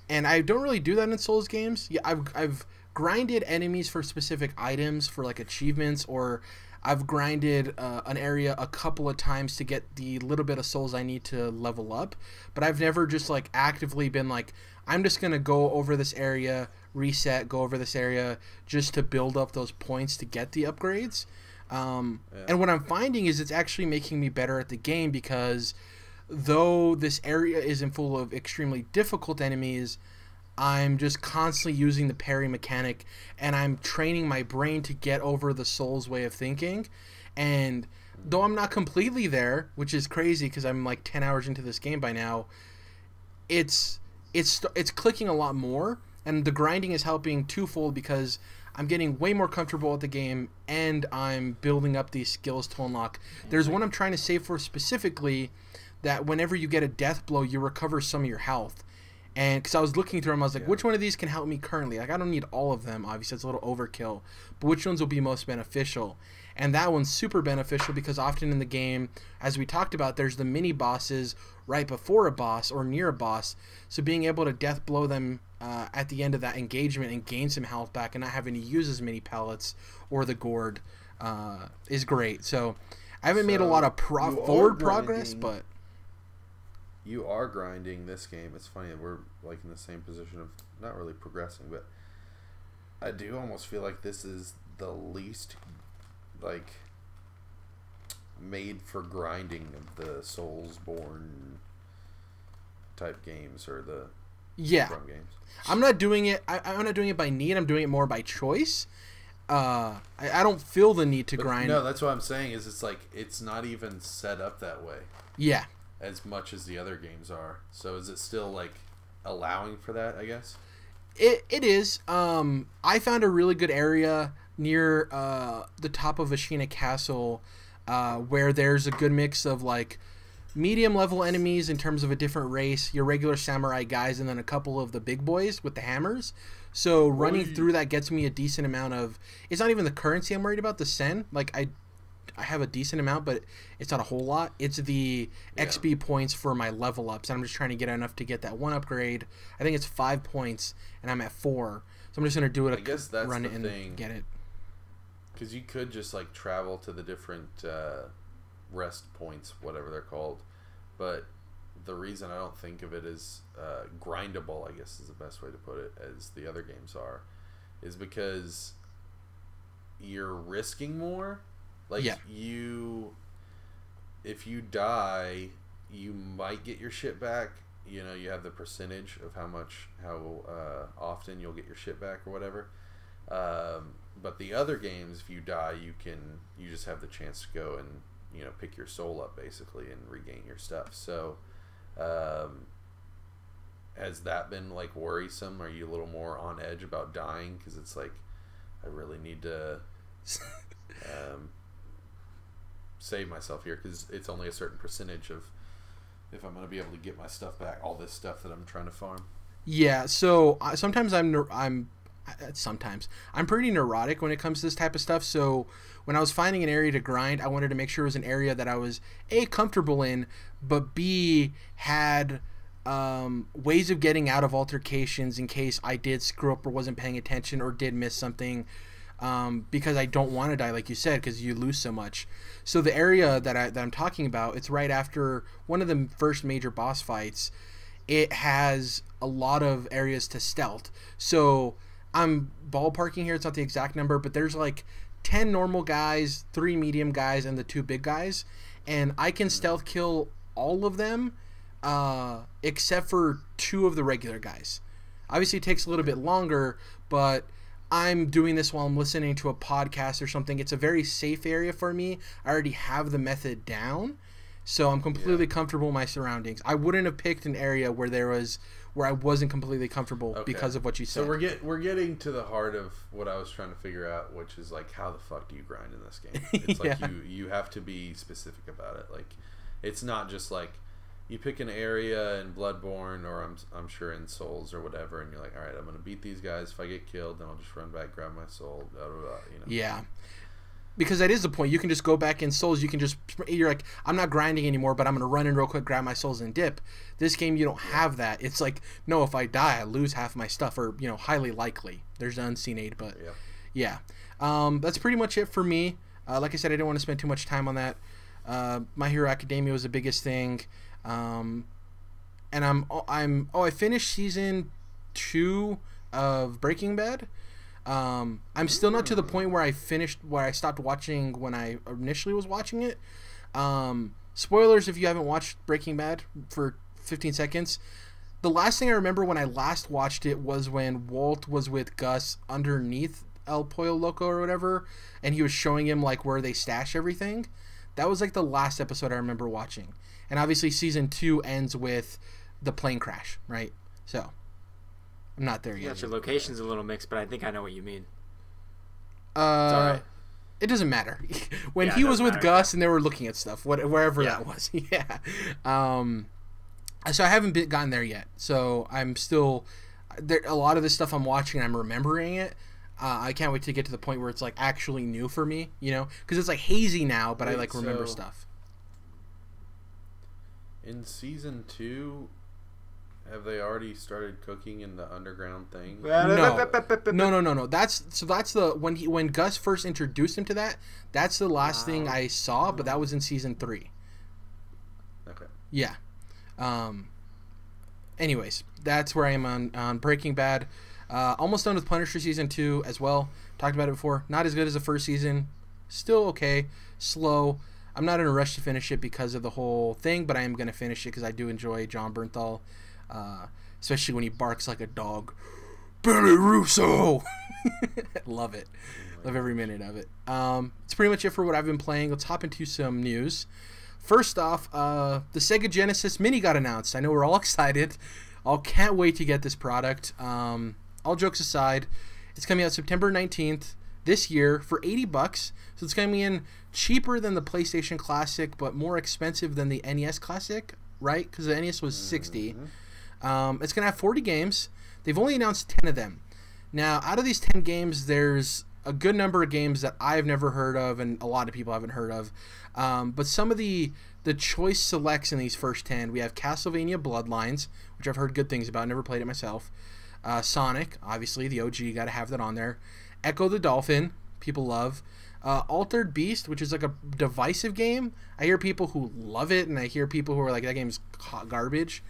and I don't really do that in Souls games. Yeah, I've grinded enemies for specific items for like achievements, or I've grinded an area a couple of times to get the little bit of souls I need to level up, but I've never just like actively been like, I'm just gonna go over this area, reset, go over this area just to build up those points to get the upgrades. And what I'm finding is it's actually making me better at the game, because though this area isn't full of extremely difficult enemies, I'm just constantly using the parry mechanic, and I'm training my brain to get over the Souls way of thinking. And though I'm not completely there, which is crazy because I'm like 10 hours into this game by now, it's clicking a lot more, and the grinding is helping twofold because I'm getting way more comfortable with the game and I'm building up these skills to unlock. There's one I'm trying to save for specifically, that whenever you get a death blow, you recover some of your health. And because I was looking through them, I was like, which one of these can help me currently? Like, I don't need all of them, obviously. It's a little overkill. But which ones will be most beneficial? And that one's super beneficial because often in the game, as we talked about, there's the mini bosses right before a boss or near a boss. So being able to death blow them at the end of that engagement and gain some health back and not having to use as many pellets or the gourd is great. So I haven't made a lot of forward progress, but... You are grinding this game. It's funny that we're like in the same position of not really progressing, but I do almost feel like this is the least like made for grinding of the Soulsborne type games or the From games. I'm not doing it. I'm not doing it by need. I'm doing it more by choice. I don't feel the need to grind. No, that's what I'm saying. Is it's like it's not even set up that way. Yeah. As much as the other games are. So is it still like allowing for that, I guess? It is. I found a really good area near the top of Ashina Castle where there's a good mix of like medium level enemies in terms of a different race, your regular samurai guys, and then a couple of the big boys with the hammers. So running through that gets me a decent amount of... It's not even the currency I'm worried about, the sen. Like I have a decent amount, but it's not a whole lot. It's the XP points for my level ups, and I'm just trying to get enough to get that one upgrade. I think it's 5 points, and I'm at 4. So I'm just gonna do it. I guess that's run the it and thing. Get it. Because you could just like travel to the different rest points, whatever they're called. But the reason I don't think of it as grindable, I guess is the best way to put it, as the other games are, is because you're risking more. Like if you die, you might get your shit back. You know, you have the percentage of how often you'll get your shit back or whatever. But the other games, if you die, you just have the chance to go and, you know, pick your soul up basically and regain your stuff. So, has that been like worrisome? Are you a little more on edge about dying? Because it's like, I really need to save myself here because it's only a certain percentage of if I'm going to be able to get my stuff back, all this stuff that I'm trying to farm. Yeah, so sometimes I'm sometimes. I'm pretty neurotic when it comes to this type of stuff, so when I was finding an area to grind, I wanted to make sure it was an area that I was A, comfortable in, but B, had ways of getting out of altercations in case I did screw up or wasn't paying attention or did miss something, because I don't want to die, like you said, because you lose so much. So the area that I'm talking about, it's right after one of the first major boss fights. It has a lot of areas to stealth. So I'm ballparking here. It's not the exact number, but there's like 10 normal guys, 3 medium guys, and the 2 big guys. And I can stealth kill all of them except for 2 of the regular guys. Obviously, it takes a little bit longer, but I'm doing this while I'm listening to a podcast or something. It's a very safe area for me. I already have the method down. So I'm completely comfortable in my surroundings. I wouldn't have picked an area where I wasn't completely comfortable because of what you said. So we're getting to the heart of what I was trying to figure out, which is like, how the fuck do you grind in this game? It's like you have to be specific about it. Like, it's not just like you pick an area in Bloodborne or I'm sure in Souls or whatever, and you're like, all right, I'm gonna beat these guys. If I get killed, then I'll just run back, grab my soul, blah, blah, blah, you know. Yeah. Because that is the point. You can just go back in Souls. You're like, I'm not grinding anymore, but I'm going to run in real quick, grab my souls, and dip. This game, you don't have that. It's like, no, if I die, I lose half my stuff, or, highly likely. There's the unseen aid, but yeah. That's pretty much it for me. Like I said, I didn't want to spend too much time on that. My Hero Academia was the biggest thing. And I finished season 2 of Breaking Bad. I'm still not to the point where I stopped watching when I initially was watching it. Spoilers if you haven't watched Breaking Bad for 15 seconds. The last thing I remember when I last watched it was when Walt was with Gus underneath El Pollo Loco or whatever, and he was showing him like where they stash everything. That was like the last episode I remember watching. And obviously season 2 ends with the plane crash, right? So I'm not there yet. Your location's a little mixed, but I think I know what you mean. It's all right. It doesn't matter. When he was with Gus and they were looking at stuff, wherever that was. Yeah. So I haven't gotten there yet. So I'm still there. A lot of this stuff I'm watching, I'm remembering it. I can't wait to get to the point where it's like actually new for me, because it's like hazy now, but I remember stuff. In season 2, have they already started cooking in the underground thing? No. That's the when Gus first introduced him to that. That's the last thing I saw, but that was in season 3. Okay. Yeah. Anyways, that's where I am on Breaking Bad. Almost done with Punisher season 2 as well. Talked about it before. Not as good as the first season. Still okay. Slow. I'm not in a rush to finish it because of the whole thing, but I am going to finish it because I do enjoy John Bernthal. Especially when he barks like a dog. Billy Russo! Love it. Love every minute of it. It's pretty much it for what I've been playing. Let's hop into some news. First off, the Sega Genesis Mini got announced. I know we're all excited. All can't wait to get this product. All jokes aside, it's coming out September 19th this year for $80. So it's coming in cheaper than the PlayStation Classic, but more expensive than the NES Classic, right? Because the NES was $60. It's going to have 40 games. They've only announced 10 of them. Now, out of these 10 games, there's a good number of games that I've never heard of and a lot of people haven't heard of. But some of the choice selects in these first 10, we have Castlevania Bloodlines, which I've heard good things about. Never played it myself. Sonic, obviously, the OG, got to have that on there. Echo the Dolphin, people love. Altered Beast, which is like a divisive game. I hear people who love it, and I hear people who are like, that game's hot garbage.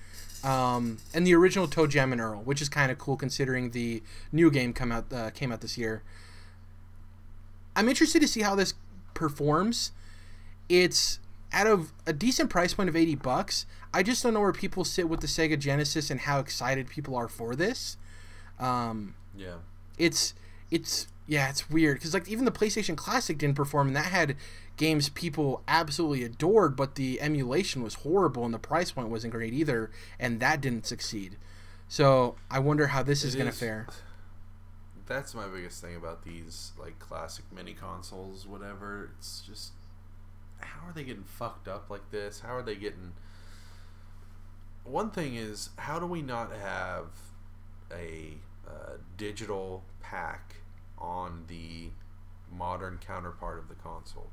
And the original Toe Jam and Earl, which is kind of cool considering the new game came out this year. I'm interested to see how this performs. It's at a decent price point of $80. I just don't know where people sit with the Sega Genesis and how excited people are for this. It's weird because like even the PlayStation Classic didn't perform, and that had games people absolutely adored, but the emulation was horrible and the price point wasn't great either, and that didn't succeed. So I wonder how this is going to fare. That's my biggest thing about these like classic mini consoles, whatever. It's just, how are they getting fucked up like this? How are they getting... One thing is, how do we not have a digital pack on the modern counterpart of the console.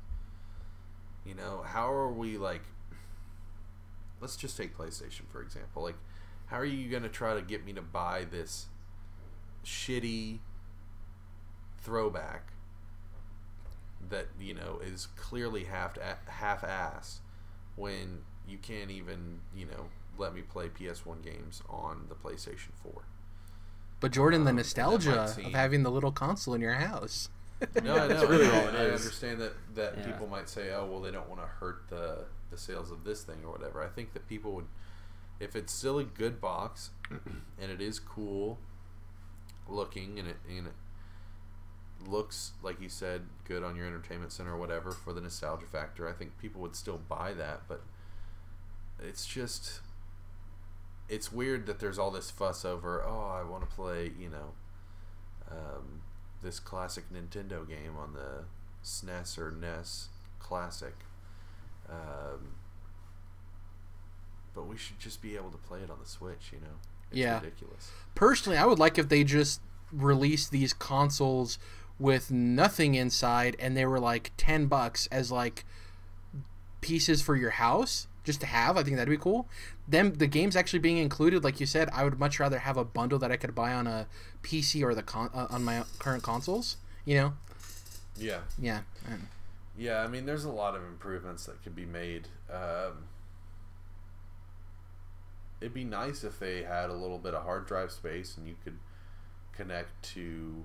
You know, how are we, like, let's just take PlayStation for example. Like, how are you going to try to get me to buy this shitty throwback that, you know, is clearly half-assed when you can't even, you know, let me play PS1 games on the PlayStation 4? But Jordan, the nostalgia of having the little console in your house. No, I know. really I understand that people might say, oh, well, they don't want to hurt the sales of this thing or whatever. I think that people would, if it's still a good box and it is cool looking and it looks, like you said, good on your entertainment center or whatever for the nostalgia factor, I think people would still buy that. But it's just, it's weird that there's all this fuss over, oh, I want to play, you know, this classic Nintendo game on the SNES or NES Classic. But we should just be able to play it on the Switch, you know? It's ridiculous. Personally, I would like if they just released these consoles with nothing inside and they were like $10 as like pieces for your house just to have. I think that'd be cool. Them, the games actually being included, like you said, I would much rather have a bundle that I could buy on a PC or the on my current consoles, you know? Yeah. Yeah. Yeah, I mean, there's a lot of improvements that could be made. It'd be nice if they had a little bit of hard drive space and you could connect to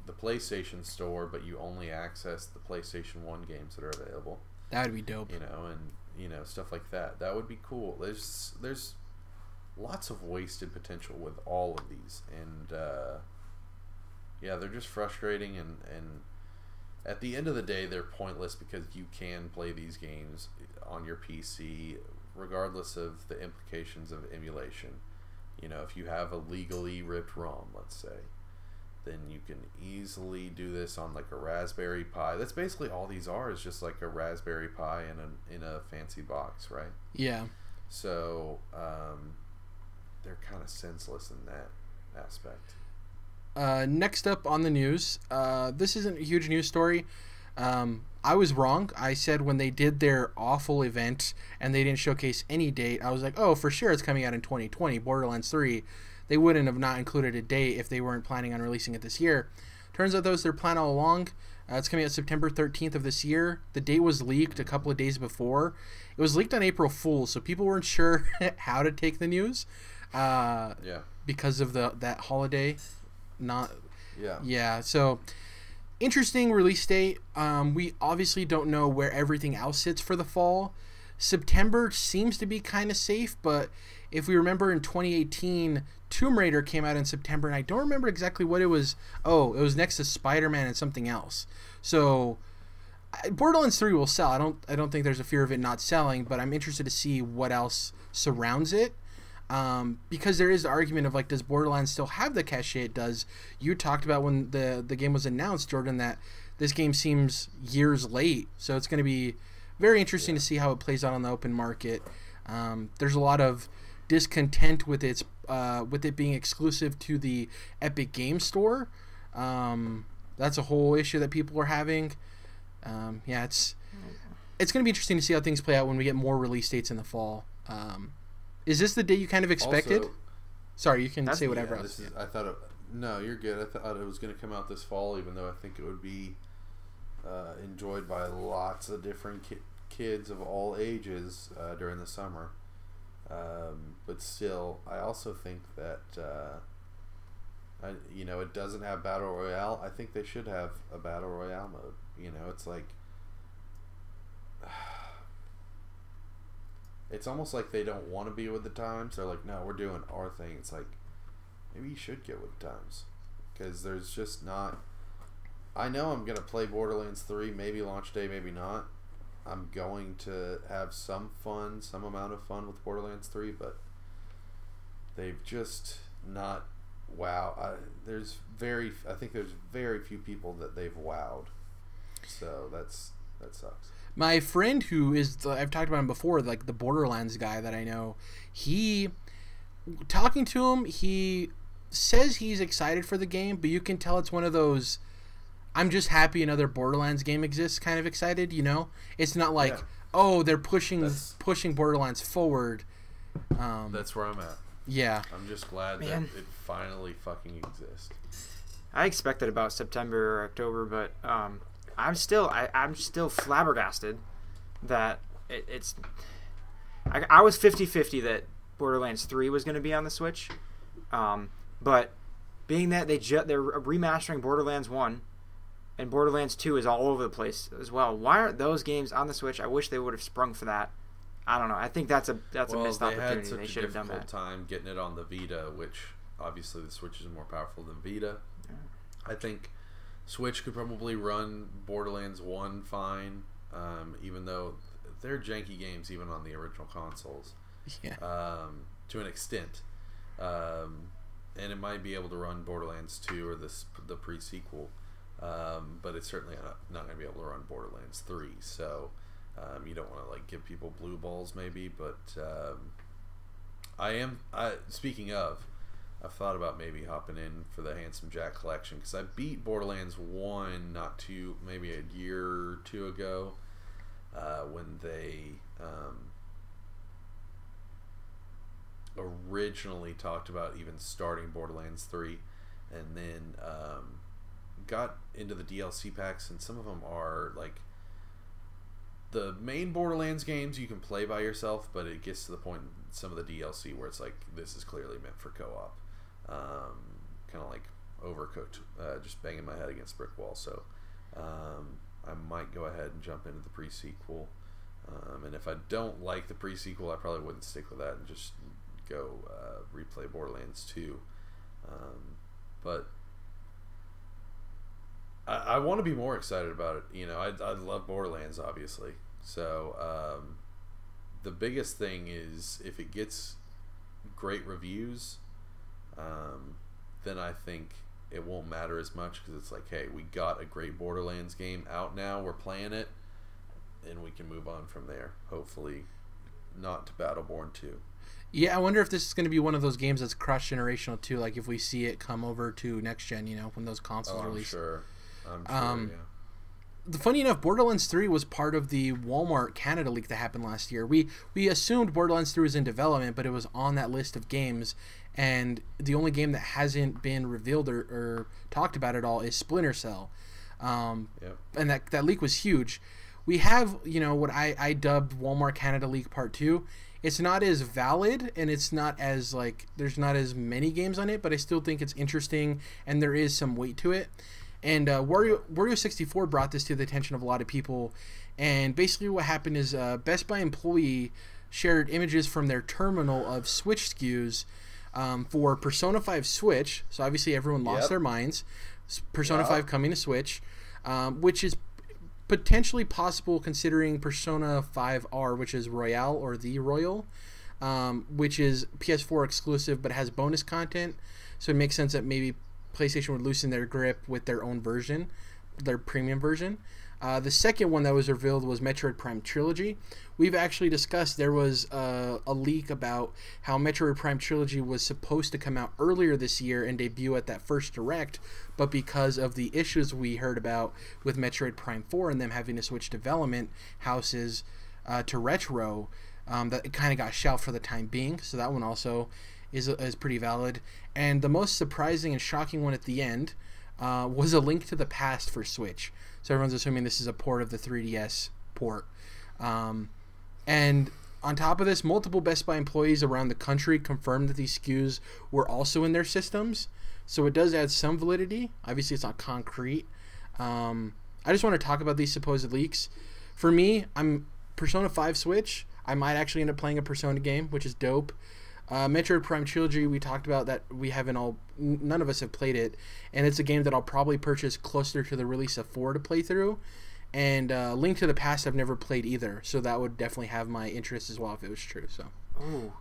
the PlayStation Store, but you only access the PlayStation 1 games that are available. That would be dope. You know, and you know, stuff like that. That would be cool. There's lots of wasted potential with all of these, and yeah, they're just frustrating, and at the end of the day, they're pointless because you can play these games on your PC regardless of the implications of emulation. You know, if you have a legally ripped ROM, let's say, then you can easily do this on like a Raspberry Pi. That's basically all these are, is just like a Raspberry Pi in a fancy box, right? Yeah. So they're kind of senseless in that aspect. Next up on the news, this isn't a huge news story. I was wrong. I said when they did their awful event and they didn't showcase any date, I was like, oh, for sure it's coming out in 2020, Borderlands 3. They wouldn't have not included a date if they weren't planning on releasing it this year. Turns out that was their plan all along. It's coming out September 13th of this year. The date was leaked a couple of days before. It was leaked on April Fool's, so people weren't sure how to take the news. Yeah. Because of that holiday. Yeah. So interesting release date. We obviously don't know where everything else sits for the fall. September seems to be kind of safe, but if we remember in 2018, Tomb Raider came out in September, and I don't remember exactly what it was. Oh, it was next to Spider-Man and something else. So Borderlands 3 will sell. I don't think there's a fear of it not selling, but I'm interested to see what else surrounds it. Because there is the argument of, like, does Borderlands still have the cachet it does? You talked about when the game was announced, Jordan, that this game seems years late. So it's going to be very interesting to see how it plays out on the open market. There's a lot of discontent with it being exclusive to the Epic Game Store. That's a whole issue that people are having. It's going to be interesting to see how things play out when we get more release dates in the fall. Is this the day you kind of expected? Also, sorry, you can say whatever else. I thought no, you're good. I thought it was going to come out this fall, even though I think it would be enjoyed by lots of different kids of all ages during the summer. But still, I also think that it doesn't have Battle Royale. I think they should have a Battle Royale mode. You know, it's like it's almost like they don't want to be with the times. They're like, no, we're doing our thing. It's like, maybe you should get with the times, because there's just not. I know I'm gonna play Borderlands 3, maybe launch day, maybe not. I'm going to have some amount of fun with Borderlands 3, but they've just not. Wow, I think there's very few people that they've wowed. So that sucks. My friend who is, I've talked about him before, like the Borderlands guy that I know, talking to him, he says he's excited for the game, but you can tell it's one of those I'm just happy another Borderlands game exists kind of excited, you know? It's not like, oh, they're pushing Borderlands forward. That's where I'm at. Yeah. I'm just glad that it finally fucking exists. I expected about September or October, but I'm still flabbergasted that it's. I was 50-50 that Borderlands 3 was going to be on the Switch, but being that they're remastering Borderlands 1 and Borderlands 2 is all over the place as well. Why aren't those games on the Switch? I wish they would have sprung for that. I don't know. I think that's a missed opportunity. They should have done that. They had such a difficult time getting it on the Vita, which obviously the Switch is more powerful than Vita. Yeah. I think Switch could probably run Borderlands 1 fine, even though they're janky games even on the original consoles. Yeah. To an extent. And it might be able to run Borderlands 2 or the pre-sequel. But it's certainly not going to be able to run Borderlands 3. So you don't want to like give people blue balls maybe, but speaking of, I've thought about maybe hopping in for the Handsome Jack collection because I beat Borderlands 1 maybe a year or two ago when they originally talked about even starting Borderlands 3, and then got into the DLC packs, and some of them are like the main Borderlands games you can play by yourself, but it gets to the point in some of the DLC where it's like this is clearly meant for co-op. Kind of like Overcooked, just banging my head against brick wall. So I might go ahead and jump into the pre-sequel, and if I don't like the pre-sequel, I probably wouldn't stick with that and just go replay Borderlands 2. But I want to be more excited about it. You know, I love Borderlands, obviously. So the biggest thing is if it gets great reviews, then I think it won't matter as much because it's like, hey, we got a great Borderlands game out now. We're playing it, and we can move on from there. Hopefully, not to Battleborn 2. Yeah, I wonder if this is going to be one of those games that's cross-generational too. Like if we see it come over to next gen, you know, when those consoles release. I'm sure. Yeah. Funny enough, Borderlands 3 was part of the Walmart Canada leak that happened last year. We assumed Borderlands 3 was in development, but it was on that list of games, and the only game that hasn't been revealed or talked about at all is Splinter Cell. And that leak was huge. We have, you know, what I dubbed Walmart Canada leak part 2. It's not as valid, and it's not as, like, there's not as many games on it, but I still think it's interesting, and there is some weight to it. And Wario64 brought this to the attention of a lot of people, and basically what happened is a Best Buy employee shared images from their terminal of Switch SKUs for Persona 5 Switch, so obviously everyone lost their minds. Persona 5 coming to Switch, which is potentially possible considering Persona 5R, which is Royale or the Royal, which is PS4 exclusive but has bonus content, so it makes sense that maybe PlayStation would loosen their grip with their own version, their premium version. The second one that was revealed was Metroid Prime Trilogy. We've actually discussed there was a leak about how Metroid Prime Trilogy was supposed to come out earlier this year and debut at that first Direct, but because of the issues we heard about with Metroid Prime 4 and them having to switch development houses to Retro, that it kind of got shelved for the time being. So that one also is pretty valid. And the most surprising and shocking one at the end was A Link to the Past for Switch. So everyone's assuming this is a port of the 3DS port. And on top of this, multiple Best Buy employees around the country confirmed that these SKUs were also in their systems. So it does add some validity. Obviously, it's not concrete. I just want to talk about these supposed leaks. For me, I'm Persona 5 Switch. I might actually end up playing a Persona game, which is dope. Metroid Prime Trilogy, we talked about that none of us have played it, and it's a game that I'll probably purchase closer to the release of 4 to play through. And Link to the Past I've never played either, so that would definitely have my interest as well if it was true. So,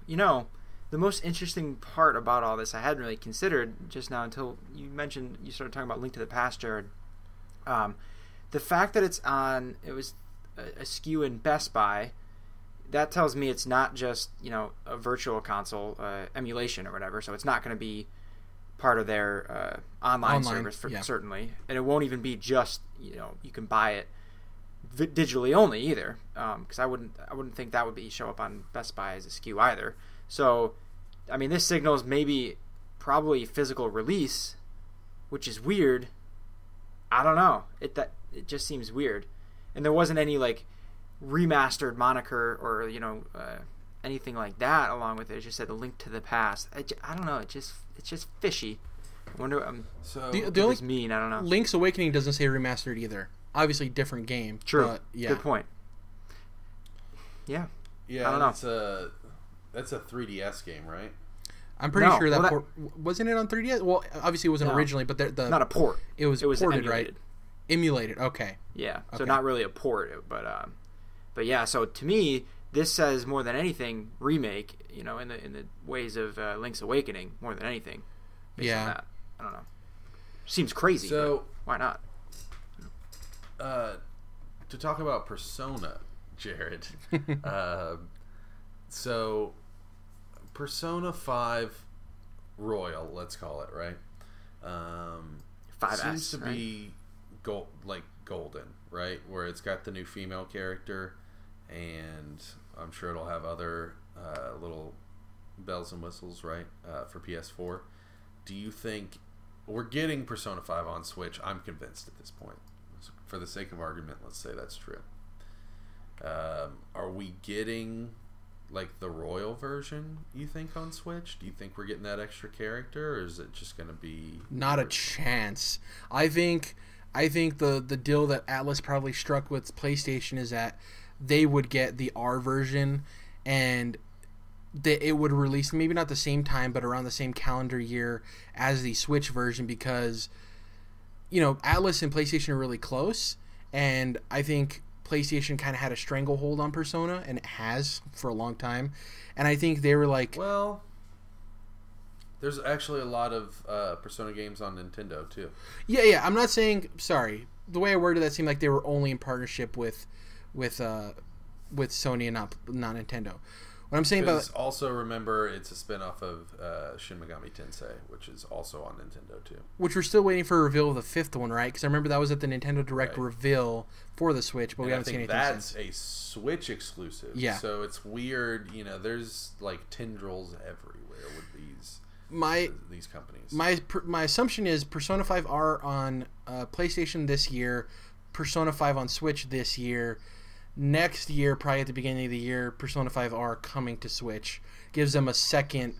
you know, the most interesting part about all this I hadn't really considered just now until you started talking about Link to the Past, Jared. The fact that it was a SKU in Best Buy, that tells me it's not just, you know, a virtual console emulation or whatever, so it's not going to be part of their online service for yeah. certainly, and it won't even be just you can buy it digitally only either, because I wouldn't think that would show up on Best Buy as a SKU either. So, I mean, this signals probably physical release, which is weird. I don't know. It just seems weird, and there wasn't any like remastered moniker or anything like that along with it. It just said a link to the past. I don't know. It's just fishy. I wonder. So the only mean. I don't know. Link's Awakening doesn't say remastered either. Obviously, different game. True. But, yeah. Good point. Yeah. Yeah. I don't know. That's a 3DS game, right? I'm pretty sure that wasn't it on 3DS. Well, obviously it wasn't originally, but the not a port. It was ported, emulated. right? Emulated. Okay. Yeah. So Okay. not really a port, but yeah. So to me, this says more than anything remake. In the ways of Link's Awakening more than anything. Based on that. I don't know. Seems crazy. So why not? To talk about Persona, Jared. So Persona 5 Royal, let's call it, right? 5S seems to be golden, right? Where it's got the new female character, and I'm sure it'll have other little bells and whistles, right? For PS4. Do you think we're getting Persona 5 on Switch? I'm convinced at this point. For the sake of argument, let's say that's true. Are we getting like the Royal version, you think, on Switch? Do you think we're getting that extra character, or is it just going to be... Not a chance. I think the deal that Atlas probably struck with PlayStation is that they would get the R version, and it would release maybe not the same time, but around the same calendar year as the Switch version, because Atlas and PlayStation are really close, and I think PlayStation kind of had a stranglehold on Persona, and it has for a long time. And I think they were like... Well, there's actually a lot of Persona games on Nintendo, too. Yeah, I'm not saying... Sorry. The way I worded that seemed like they were only in partnership with Sony and not Nintendo. What I'm saying about... Also, remember, it's a spin-off of Shin Megami Tensei, which is also on Nintendo, too. Which we're still waiting for a reveal of the fifth one, right? Because I remember that was at the Nintendo Direct reveal for the Switch, but we haven't seen anything since. That's a Switch exclusive. Yeah. So it's weird, there's like tendrils everywhere with these companies. My assumption is Persona 5 R on PlayStation this year, Persona 5 on Switch this year. Next year, probably at the beginning of the year, Persona 5 R coming to Switch gives them a second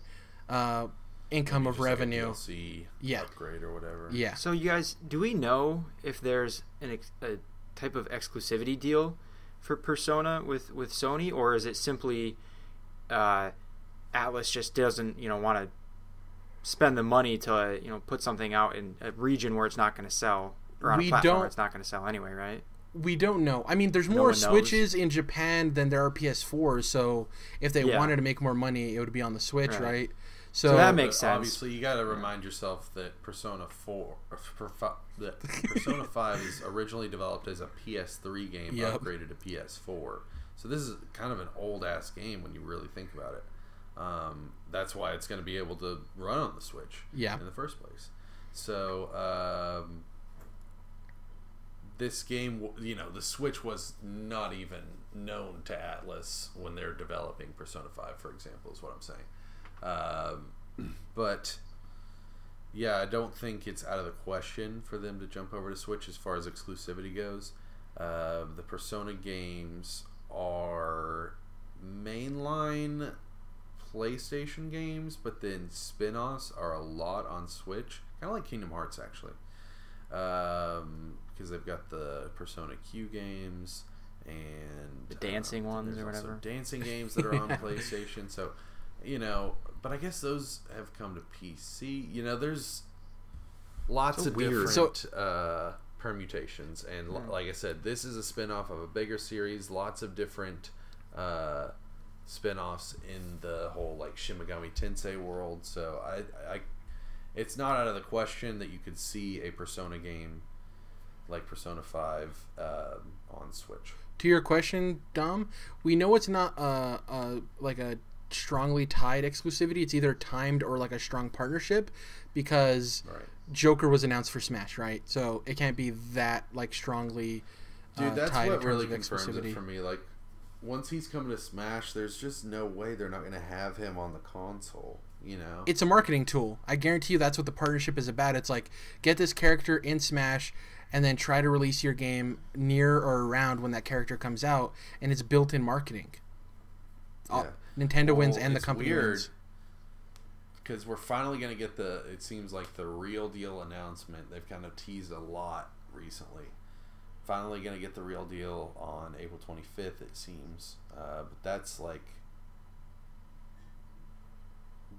income of revenue. Like a DLC upgrade or whatever. Yeah. So you guys, do we know if there's a type of exclusivity deal for Persona with Sony, or is it simply Atlas just doesn't want to spend the money to put something out in a region where it's not going to sell, or on a platform where it's not going to sell anyway, right? We don't know. I mean, there's more Switches in Japan than there are PS4s, so if they wanted to make more money, it would be on the Switch, right? So that makes sense. Obviously, you got to remind yourself that Persona 5 is originally developed as a PS3 game, upgraded to PS4. So this is kind of an old-ass game when you really think about it. That's why it's going to be able to run on the Switch in the first place. So... this game, the Switch was not even known to Atlas when they're developing Persona 5, for example, is what I'm saying. But, yeah, I don't think it's out of the question for them to jump over to Switch as far as exclusivity goes. The Persona games are mainline PlayStation games, but then spin-offs are a lot on Switch. Kind of like Kingdom Hearts, actually. Because they've got the Persona Q games and the dancing ones or whatever, dancing games that are on PlayStation. So, but I guess those have come to PC. There's lots of different permutations, and like I said, this is a spin-off of a bigger series. Lots of different spin-offs in the whole like Shin Megami Tensei world. So I it's not out of the question that you could see a Persona game like Persona 5 on Switch. To your question, Dom, we know it's not like a strongly tied exclusivity. It's either timed or like a strong partnership, because Joker was announced for Smash, right? So it can't be that like strongly that's tied what in really terms of confirms exclusivity. it for me. Like, once he's coming to Smash, there's just no way they're not going to have him on the console, you know? It's a marketing tool. I guarantee you that's what the partnership is about. It's like, get this character in Smash and then try to release your game near or around when that character comes out, and it's built-in marketing. Yeah. Nintendo wins and the company wins. Because we're finally going to get it seems like the real deal announcement. They've kind of teased a lot recently. Finally going to get the real deal on April 25th, it seems. But that's like,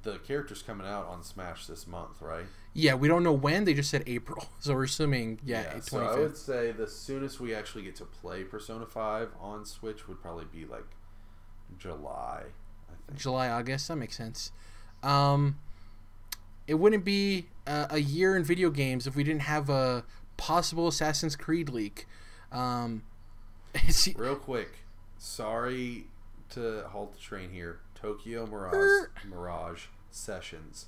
the character's coming out on Smash this month, right? Yeah, we don't know when. They just said April. So we're assuming, 25th. So I would say the soonest we actually get to play Persona 5 on Switch would probably be like July, I think. July, August. That makes sense. It wouldn't be a year in video games if we didn't have a possible Assassin's Creed leak. Real quick, sorry to halt the train here. Tokyo Mirage Sessions.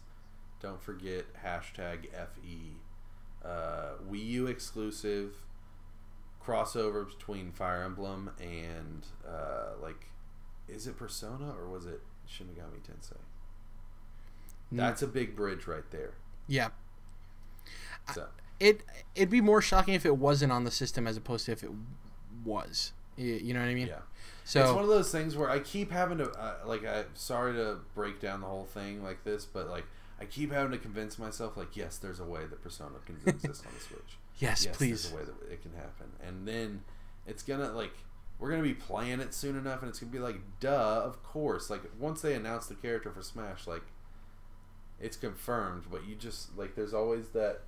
Don't forget #FE. Wii U exclusive crossover between Fire Emblem and is it Persona or was it Shin Megami Tensei? That's a big bridge right there. Yeah. So. It'd be more shocking if it wasn't on the system as opposed to if it was. You know what I mean? Yeah. So it's one of those things where I keep having to I'm sorry to break down the whole thing like this, but like I keep having to convince myself like, yes, there's a way that Persona can exist on the Switch. yes, please. There's a way that it can happen, and then it's gonna we're gonna be playing it soon enough, and it's gonna be like, duh, of course. Like once they announce the character for Smash, like it's confirmed, but you just like there's always that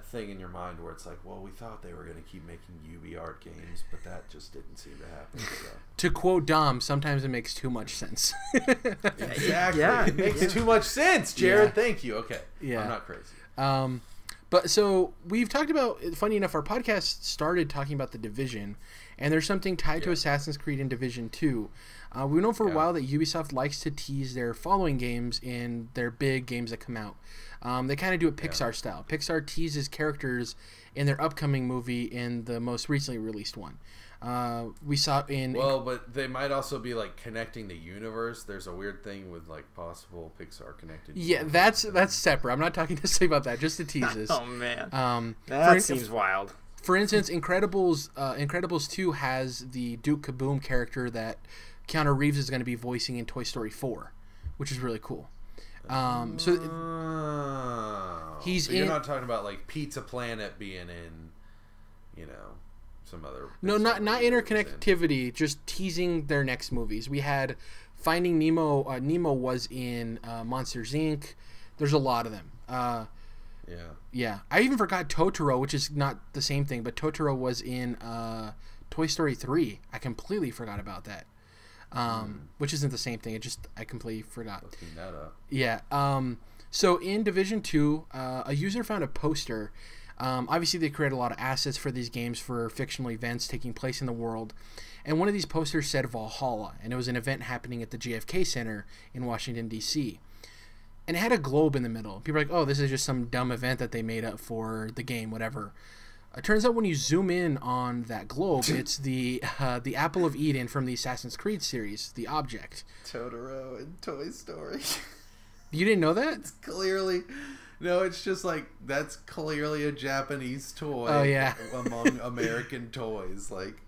thing in your mind where it's like, well, we thought they were going to keep making UbiArt games, but that just didn't seem to happen. So. To quote Dom, sometimes it makes too much sense. Exactly. Yeah. It makes too much sense, Jared. Yeah. Thank you. Okay. Yeah. I'm not crazy. But so we've talked about, funny enough, our podcast started talking about The Division, and there's something tied to Assassin's Creed in Division 2. We've known for a while that Ubisoft likes to tease their following games in their big games that come out. They kind of do it Pixar style. Pixar teases characters in their upcoming movie in the most recently released one. We saw in... Well, but they might also be like connecting the universe. There's a weird thing with like possible Pixar connected. Yeah, that's separate. I'm not talking necessarily about that. Just the teases. Oh man, that seems wild. For instance, Incredibles 2 has the Duke Kaboom character that Keanu Reeves is going to be voicing in Toy Story 4, which is really cool. So you're not talking about like Pizza Planet being in, some other. No, not interconnectivity. Just teasing their next movies. We had Finding Nemo. Nemo was in Monsters Inc. There's a lot of them. Yeah. I even forgot Totoro, which is not the same thing, but Totoro was in Toy Story 3. I completely forgot about that. Which isn't the same thing. I completely forgot. Looking that up. Yeah. So in Division 2, a user found a poster. Obviously, they create a lot of assets for these games for fictional events taking place in the world. And one of these posters said Valhalla, and it was an event happening at the JFK Center in Washington, D.C. And it had a globe in the middle. People are like, oh, this is just some dumb event that they made up for the game, whatever. It turns out when you zoom in on that globe, it's the Apple of Eden from the Assassin's Creed series, the object. Totoro and Toy Story. You didn't know that? It's clearly... No, it's just like, that's clearly a Japanese toy. Oh, yeah. Among American toys. Like,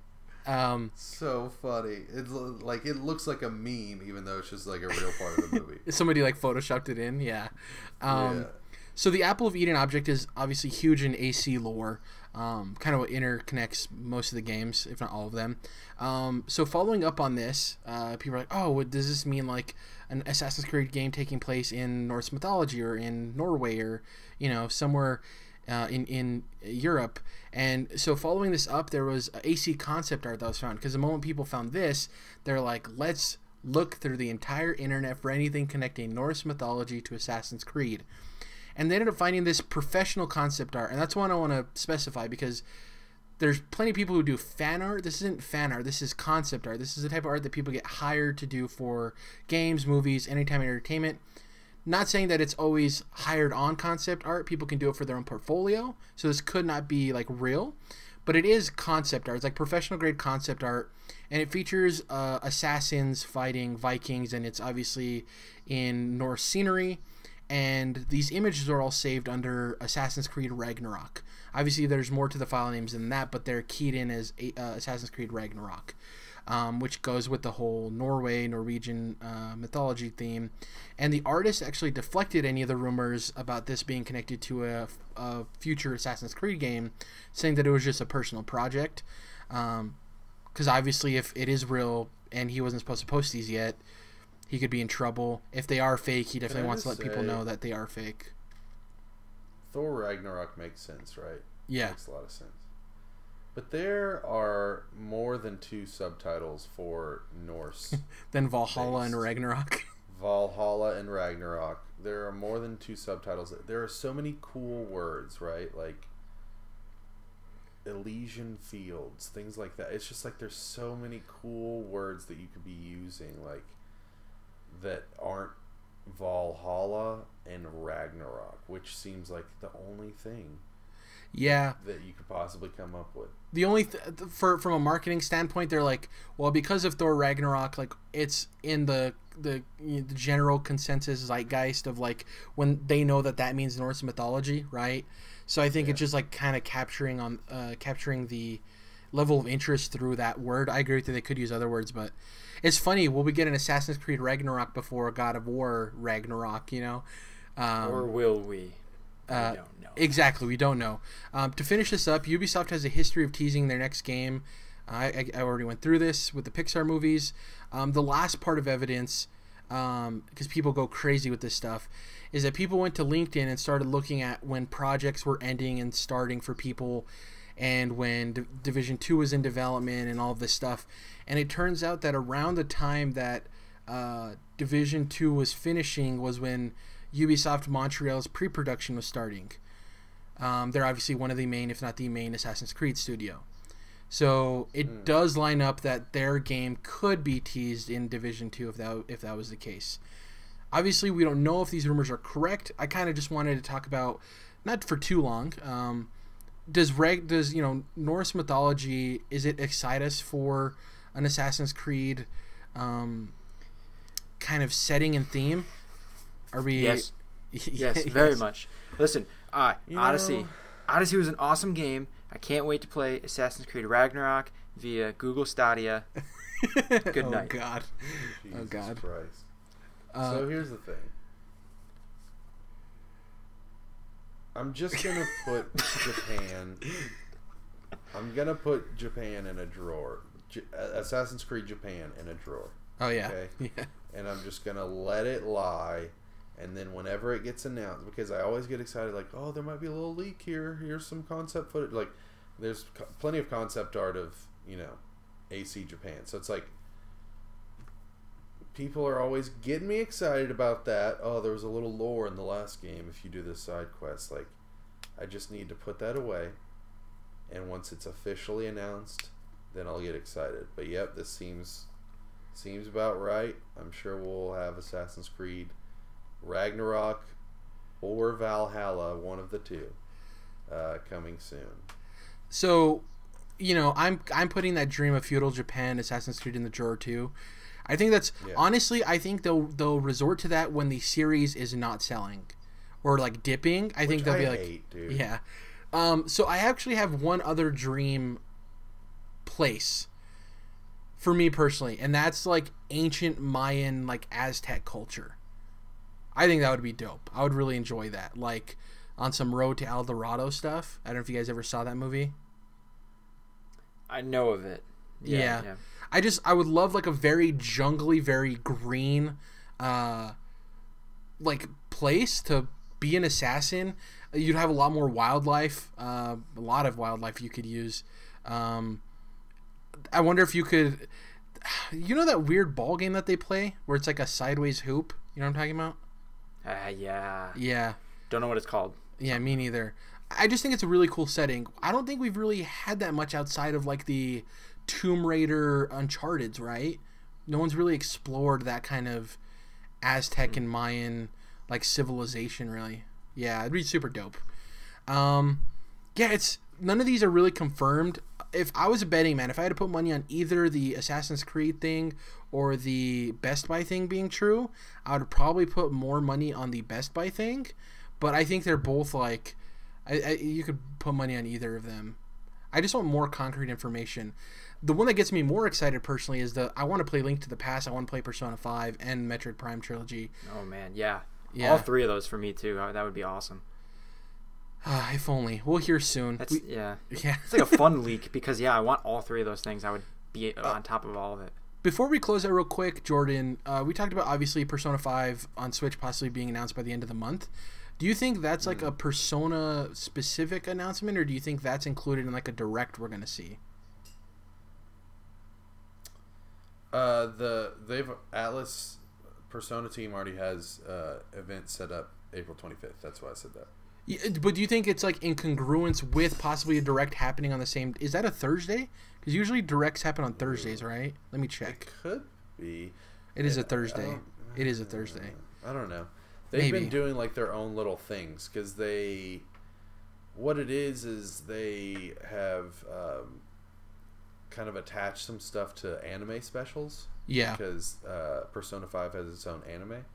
so funny. It's like, it looks like a meme, even though it's just like a real part of the movie. Somebody like photoshopped it in, yeah. So the Apple of Eden object is obviously huge in AC lore. Kind of what interconnects most of the games, if not all of them. So following up on this, people are like, oh, does this mean like an Assassin's Creed game taking place in Norse mythology or in Norway or, somewhere in Europe? And so following this up, there was AC concept art that was found, because the moment people found this, they're like, let's look through the entire internet for anything connecting Norse mythology to Assassin's Creed. And they ended up finding this professional concept art, and that's one I want to specify, because there's plenty of people who do fan art. This isn't fan art. This is concept art. This is the type of art that people get hired to do for games, movies, anytime entertainment. Not saying that it's always hired on concept art. People can do it for their own portfolio. So this could not be like real, but it is concept art. It's like professional grade concept art, and it features assassins fighting Vikings, and it's obviously in Norse scenery. And these images are all saved under Assassin's Creed Ragnarok. Obviously, there's more to the file names than that, but they're keyed in as Assassin's Creed Ragnarok, which goes with the whole Norwegian mythology theme. And the artist actually deflected any of the rumors about this being connected to a future Assassin's Creed game, saying that it was just a personal project. Because obviously, if it is real and he wasn't supposed to post these yet, he could be in trouble. If they are fake, he definitely wants to let people know that they are fake. Thor Ragnarok makes sense, right? Yeah. Makes a lot of sense. But there are more than 2 subtitles for Norse. Than Valhalla and Ragnarok. Valhalla and Ragnarok. There are more than 2 subtitles. There are so many cool words, right? Like Elysian Fields, things like that. It's just like there's so many cool words that you could be using, like, that aren't Valhalla and Ragnarok, which seems like the only thing that you could possibly come up with. The only from a marketing standpoint, they're like, well, because of Thor Ragnarok, like it's in the general consensus zeitgeist of like when they know that means Norse mythology, right? So I think it's just like kind of capturing the level of interest through that word. I agree with you, they could use other words, but it's funny, will we get an Assassin's Creed Ragnarok before God of War Ragnarok, you know? Or will we? We don't know. Exactly, we don't know. To finish this up, Ubisoft has a history of teasing their next game. I already went through this with the Pixar movies. The last part of evidence, because people go crazy with this stuff, is that people went to LinkedIn and started looking at when projects were ending and starting for people, and when Division 2 was in development and all of this stuff. And it turns out that around the time that Division 2 was finishing was when Ubisoft Montreal's pre-production was starting. They're obviously one of the main, if not the main, Assassin's Creed studio. So it does line up that their game could be teased in Division 2 if that was the case. Obviously, we don't know if these rumors are correct. I kind of just wanted to talk about, not for too long, does Norse mythology, is it excite us for an Assassin's Creed kind of setting and theme? Are we? Yes. Yes, very much. Listen, Odyssey was an awesome game. I can't wait to play Assassin's Creed Ragnarok via Google Stadia. Good night. God. Jesus Oh God. Christ. So here's the thing. I'm just gonna put Japan. I'm gonna put Japan in a drawer. Assassin's Creed Japan in a drawer. Oh yeah. Okay? Yeah. And I'm just gonna let it lie. And then whenever it gets announced, because I always get excited, like, oh, there might be a little leak here. Here's some concept footage. Like, there's plenty of concept art of, AC Japan. So it's like, people are always getting me excited about that. Oh, there was a little lore in the last game if you do this side quest. Like, I just need to put that away. And once it's officially announced, then I'll get excited. But yep, this seems about right. I'm sure we'll have Assassin's Creed Ragnarok or Valhalla, one of the two, coming soon. So, I'm putting that dream of feudal Japan, Assassin's Creed in the drawer too. I think that's honestly, I think they'll resort to that when the series is not selling or like dipping. I think they'll be like, dude. Yeah. So I actually have one other dream place for me personally, and that's like ancient Mayan, like Aztec culture. I think that would be dope. I would really enjoy that. Like on some Road to El Dorado stuff. I don't know if you guys ever saw that movie. I know of it. Yeah. I would love like a very jungly, very green like place to be an assassin. You'd have a lot more wildlife, a lot of wildlife you could use. I wonder if you could, that weird ball game that they play where it's like a sideways hoop? You know what I'm talking about? Yeah. Yeah. Don't know what it's called. Yeah, me neither. I just think it's a really cool setting. I don't think we've really had that much outside of like the Tomb Raider Uncharted's, right? No one's really explored that kind of Aztec and Mayan like civilization, really. Yeah, it'd be super dope. Yeah, it's none of these are really confirmed. If I was a betting man, if I had to put money on either the Assassin's Creed thing or the Best Buy thing being true, I would probably put more money on the Best Buy thing. But I think they're both like, you could put money on either of them. I just want more concrete information. The one that gets me more excited personally is I want to play Link to the Past. I want to play Persona 5 and Metroid Prime Trilogy. Oh man, yeah. All three of those for me too. That would be awesome. If only. We'll hear soon. Yeah. It's like a fun leak because I want all three of those things. I would be on top of all of it. Before we close out real quick, Jordan, we talked about obviously Persona 5 on Switch possibly being announced by the end of the month. Do you think that's like a Persona specific announcement, or do you think that's included in like a direct we're gonna see? They've Atlas Persona team already has event set up April 25th. That's why I said that. Yeah, but do you think it's like in congruence with possibly a direct happening on the same? Is that a Thursday? Because usually directs happen on Thursdays, right? Let me check. It could be. It is a Thursday. It is a Thursday. I don't know. They've been doing like their own little things because what it is they have kind of attached some stuff to anime specials. Yeah. Because Persona 5 has its own anime.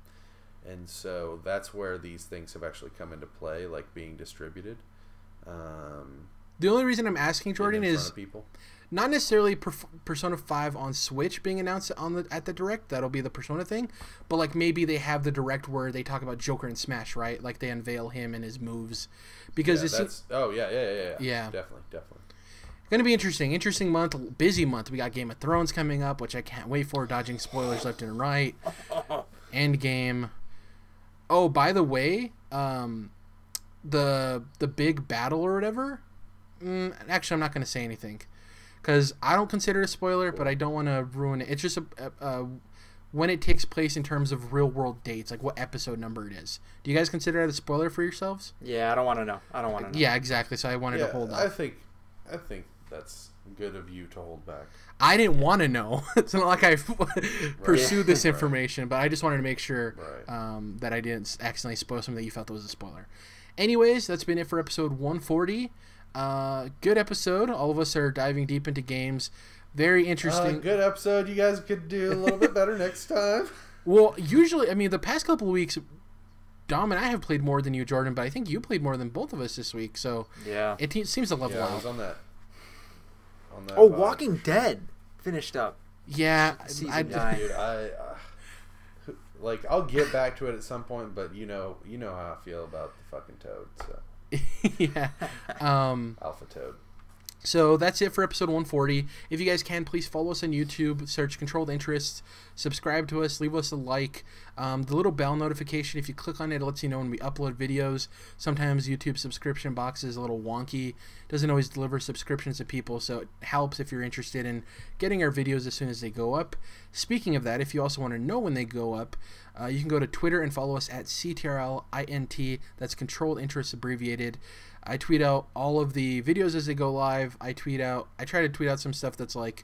And so that's where these things have actually come into play, like being distributed. The only reason I'm asking, Jordan, is not necessarily Persona 5 on Switch being announced at the Direct. That'll be the Persona thing. But like maybe they have the Direct where they talk about Joker and Smash, right? Like they unveil him and his moves. Because yeah. Definitely. Going to be interesting month, busy month. We got Game of Thrones coming up, which I can't wait for. Dodging spoilers left and right. Endgame. Oh, by the way, the big battle or whatever. Actually, I'm not going to say anything because I don't consider it a spoiler, but I don't want to ruin it. It's just when it takes place in terms of real world dates, like what episode number it is. Do you guys consider that a spoiler for yourselves? Yeah, I don't want to know. Yeah, exactly. So I wanted to hold off. I think that's good of you to hold back. I didn't want to know. It's not like I pursued this information, but I just wanted to make sure that I didn't accidentally spoil something that you felt was a spoiler. Anyways, that's been it for episode 140. Good episode. All of us are diving deep into games. Very interesting. Good episode. You guys could do a little bit better next time. Well, usually, I mean, the past couple of weeks, Dom and I have played more than you, Jordan, but I think you played more than both of us this week. So yeah, it seems to level out. I was on that. Walking Dead finished up. Yeah, I'll get back to it at some point, but you know how I feel about the fucking Toad. So yeah, Alpha Toad. So that's it for episode 140. If you guys can, please follow us on YouTube, search Controlled Interests, subscribe to us, leave us a like. The little bell notification, if you click on it, it lets you know when we upload videos. Sometimes YouTube subscription box is a little wonky. Doesn't always deliver subscriptions to people, so it helps if you're interested in getting our videos as soon as they go up. Speaking of that, if you also want to know when they go up, you can go to Twitter and follow us at CTRLINT. That's Controlled Interests abbreviated. I tweet out all of the videos as they go live. I try to tweet out some stuff that's like,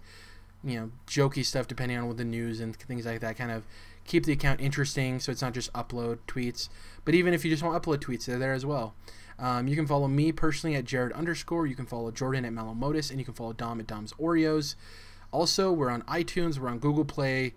jokey stuff depending on what the news and things like that. Kind of keep the account interesting so it's not just upload tweets. But even if you just want upload tweets, they're there as well. You can follow me personally at Jared_. You can follow Jordan at Malamotis, and you can follow Dom at Dom's Oreos. Also, we're on iTunes. We're on Google Play.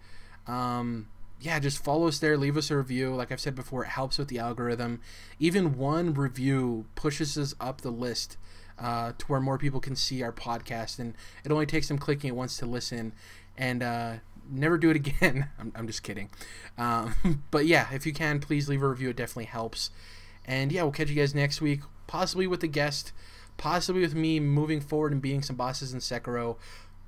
Just follow us there. Leave us a review. Like I've said before, it helps with the algorithm. Even one review pushes us up the list to where more people can see our podcast. And it only takes them clicking it once to listen. And never do it again. I'm just kidding. But yeah, if you can, please leave a review. It definitely helps. And yeah, we'll catch you guys next week. Possibly with a guest. Possibly with me moving forward and beating some bosses in Sekiro.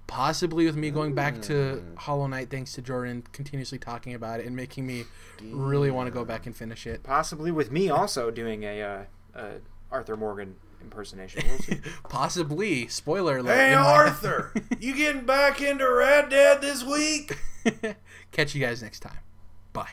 Possibly with me going back to Hollow Knight thanks to Jordan continuously talking about it and making me really want to go back and finish it. Possibly with me also doing a Arthur Morgan impersonation. We'll see. Possibly. Spoiler alert. Hey, Arthur! You getting back into Red Dead this week? Catch you guys next time. Bye.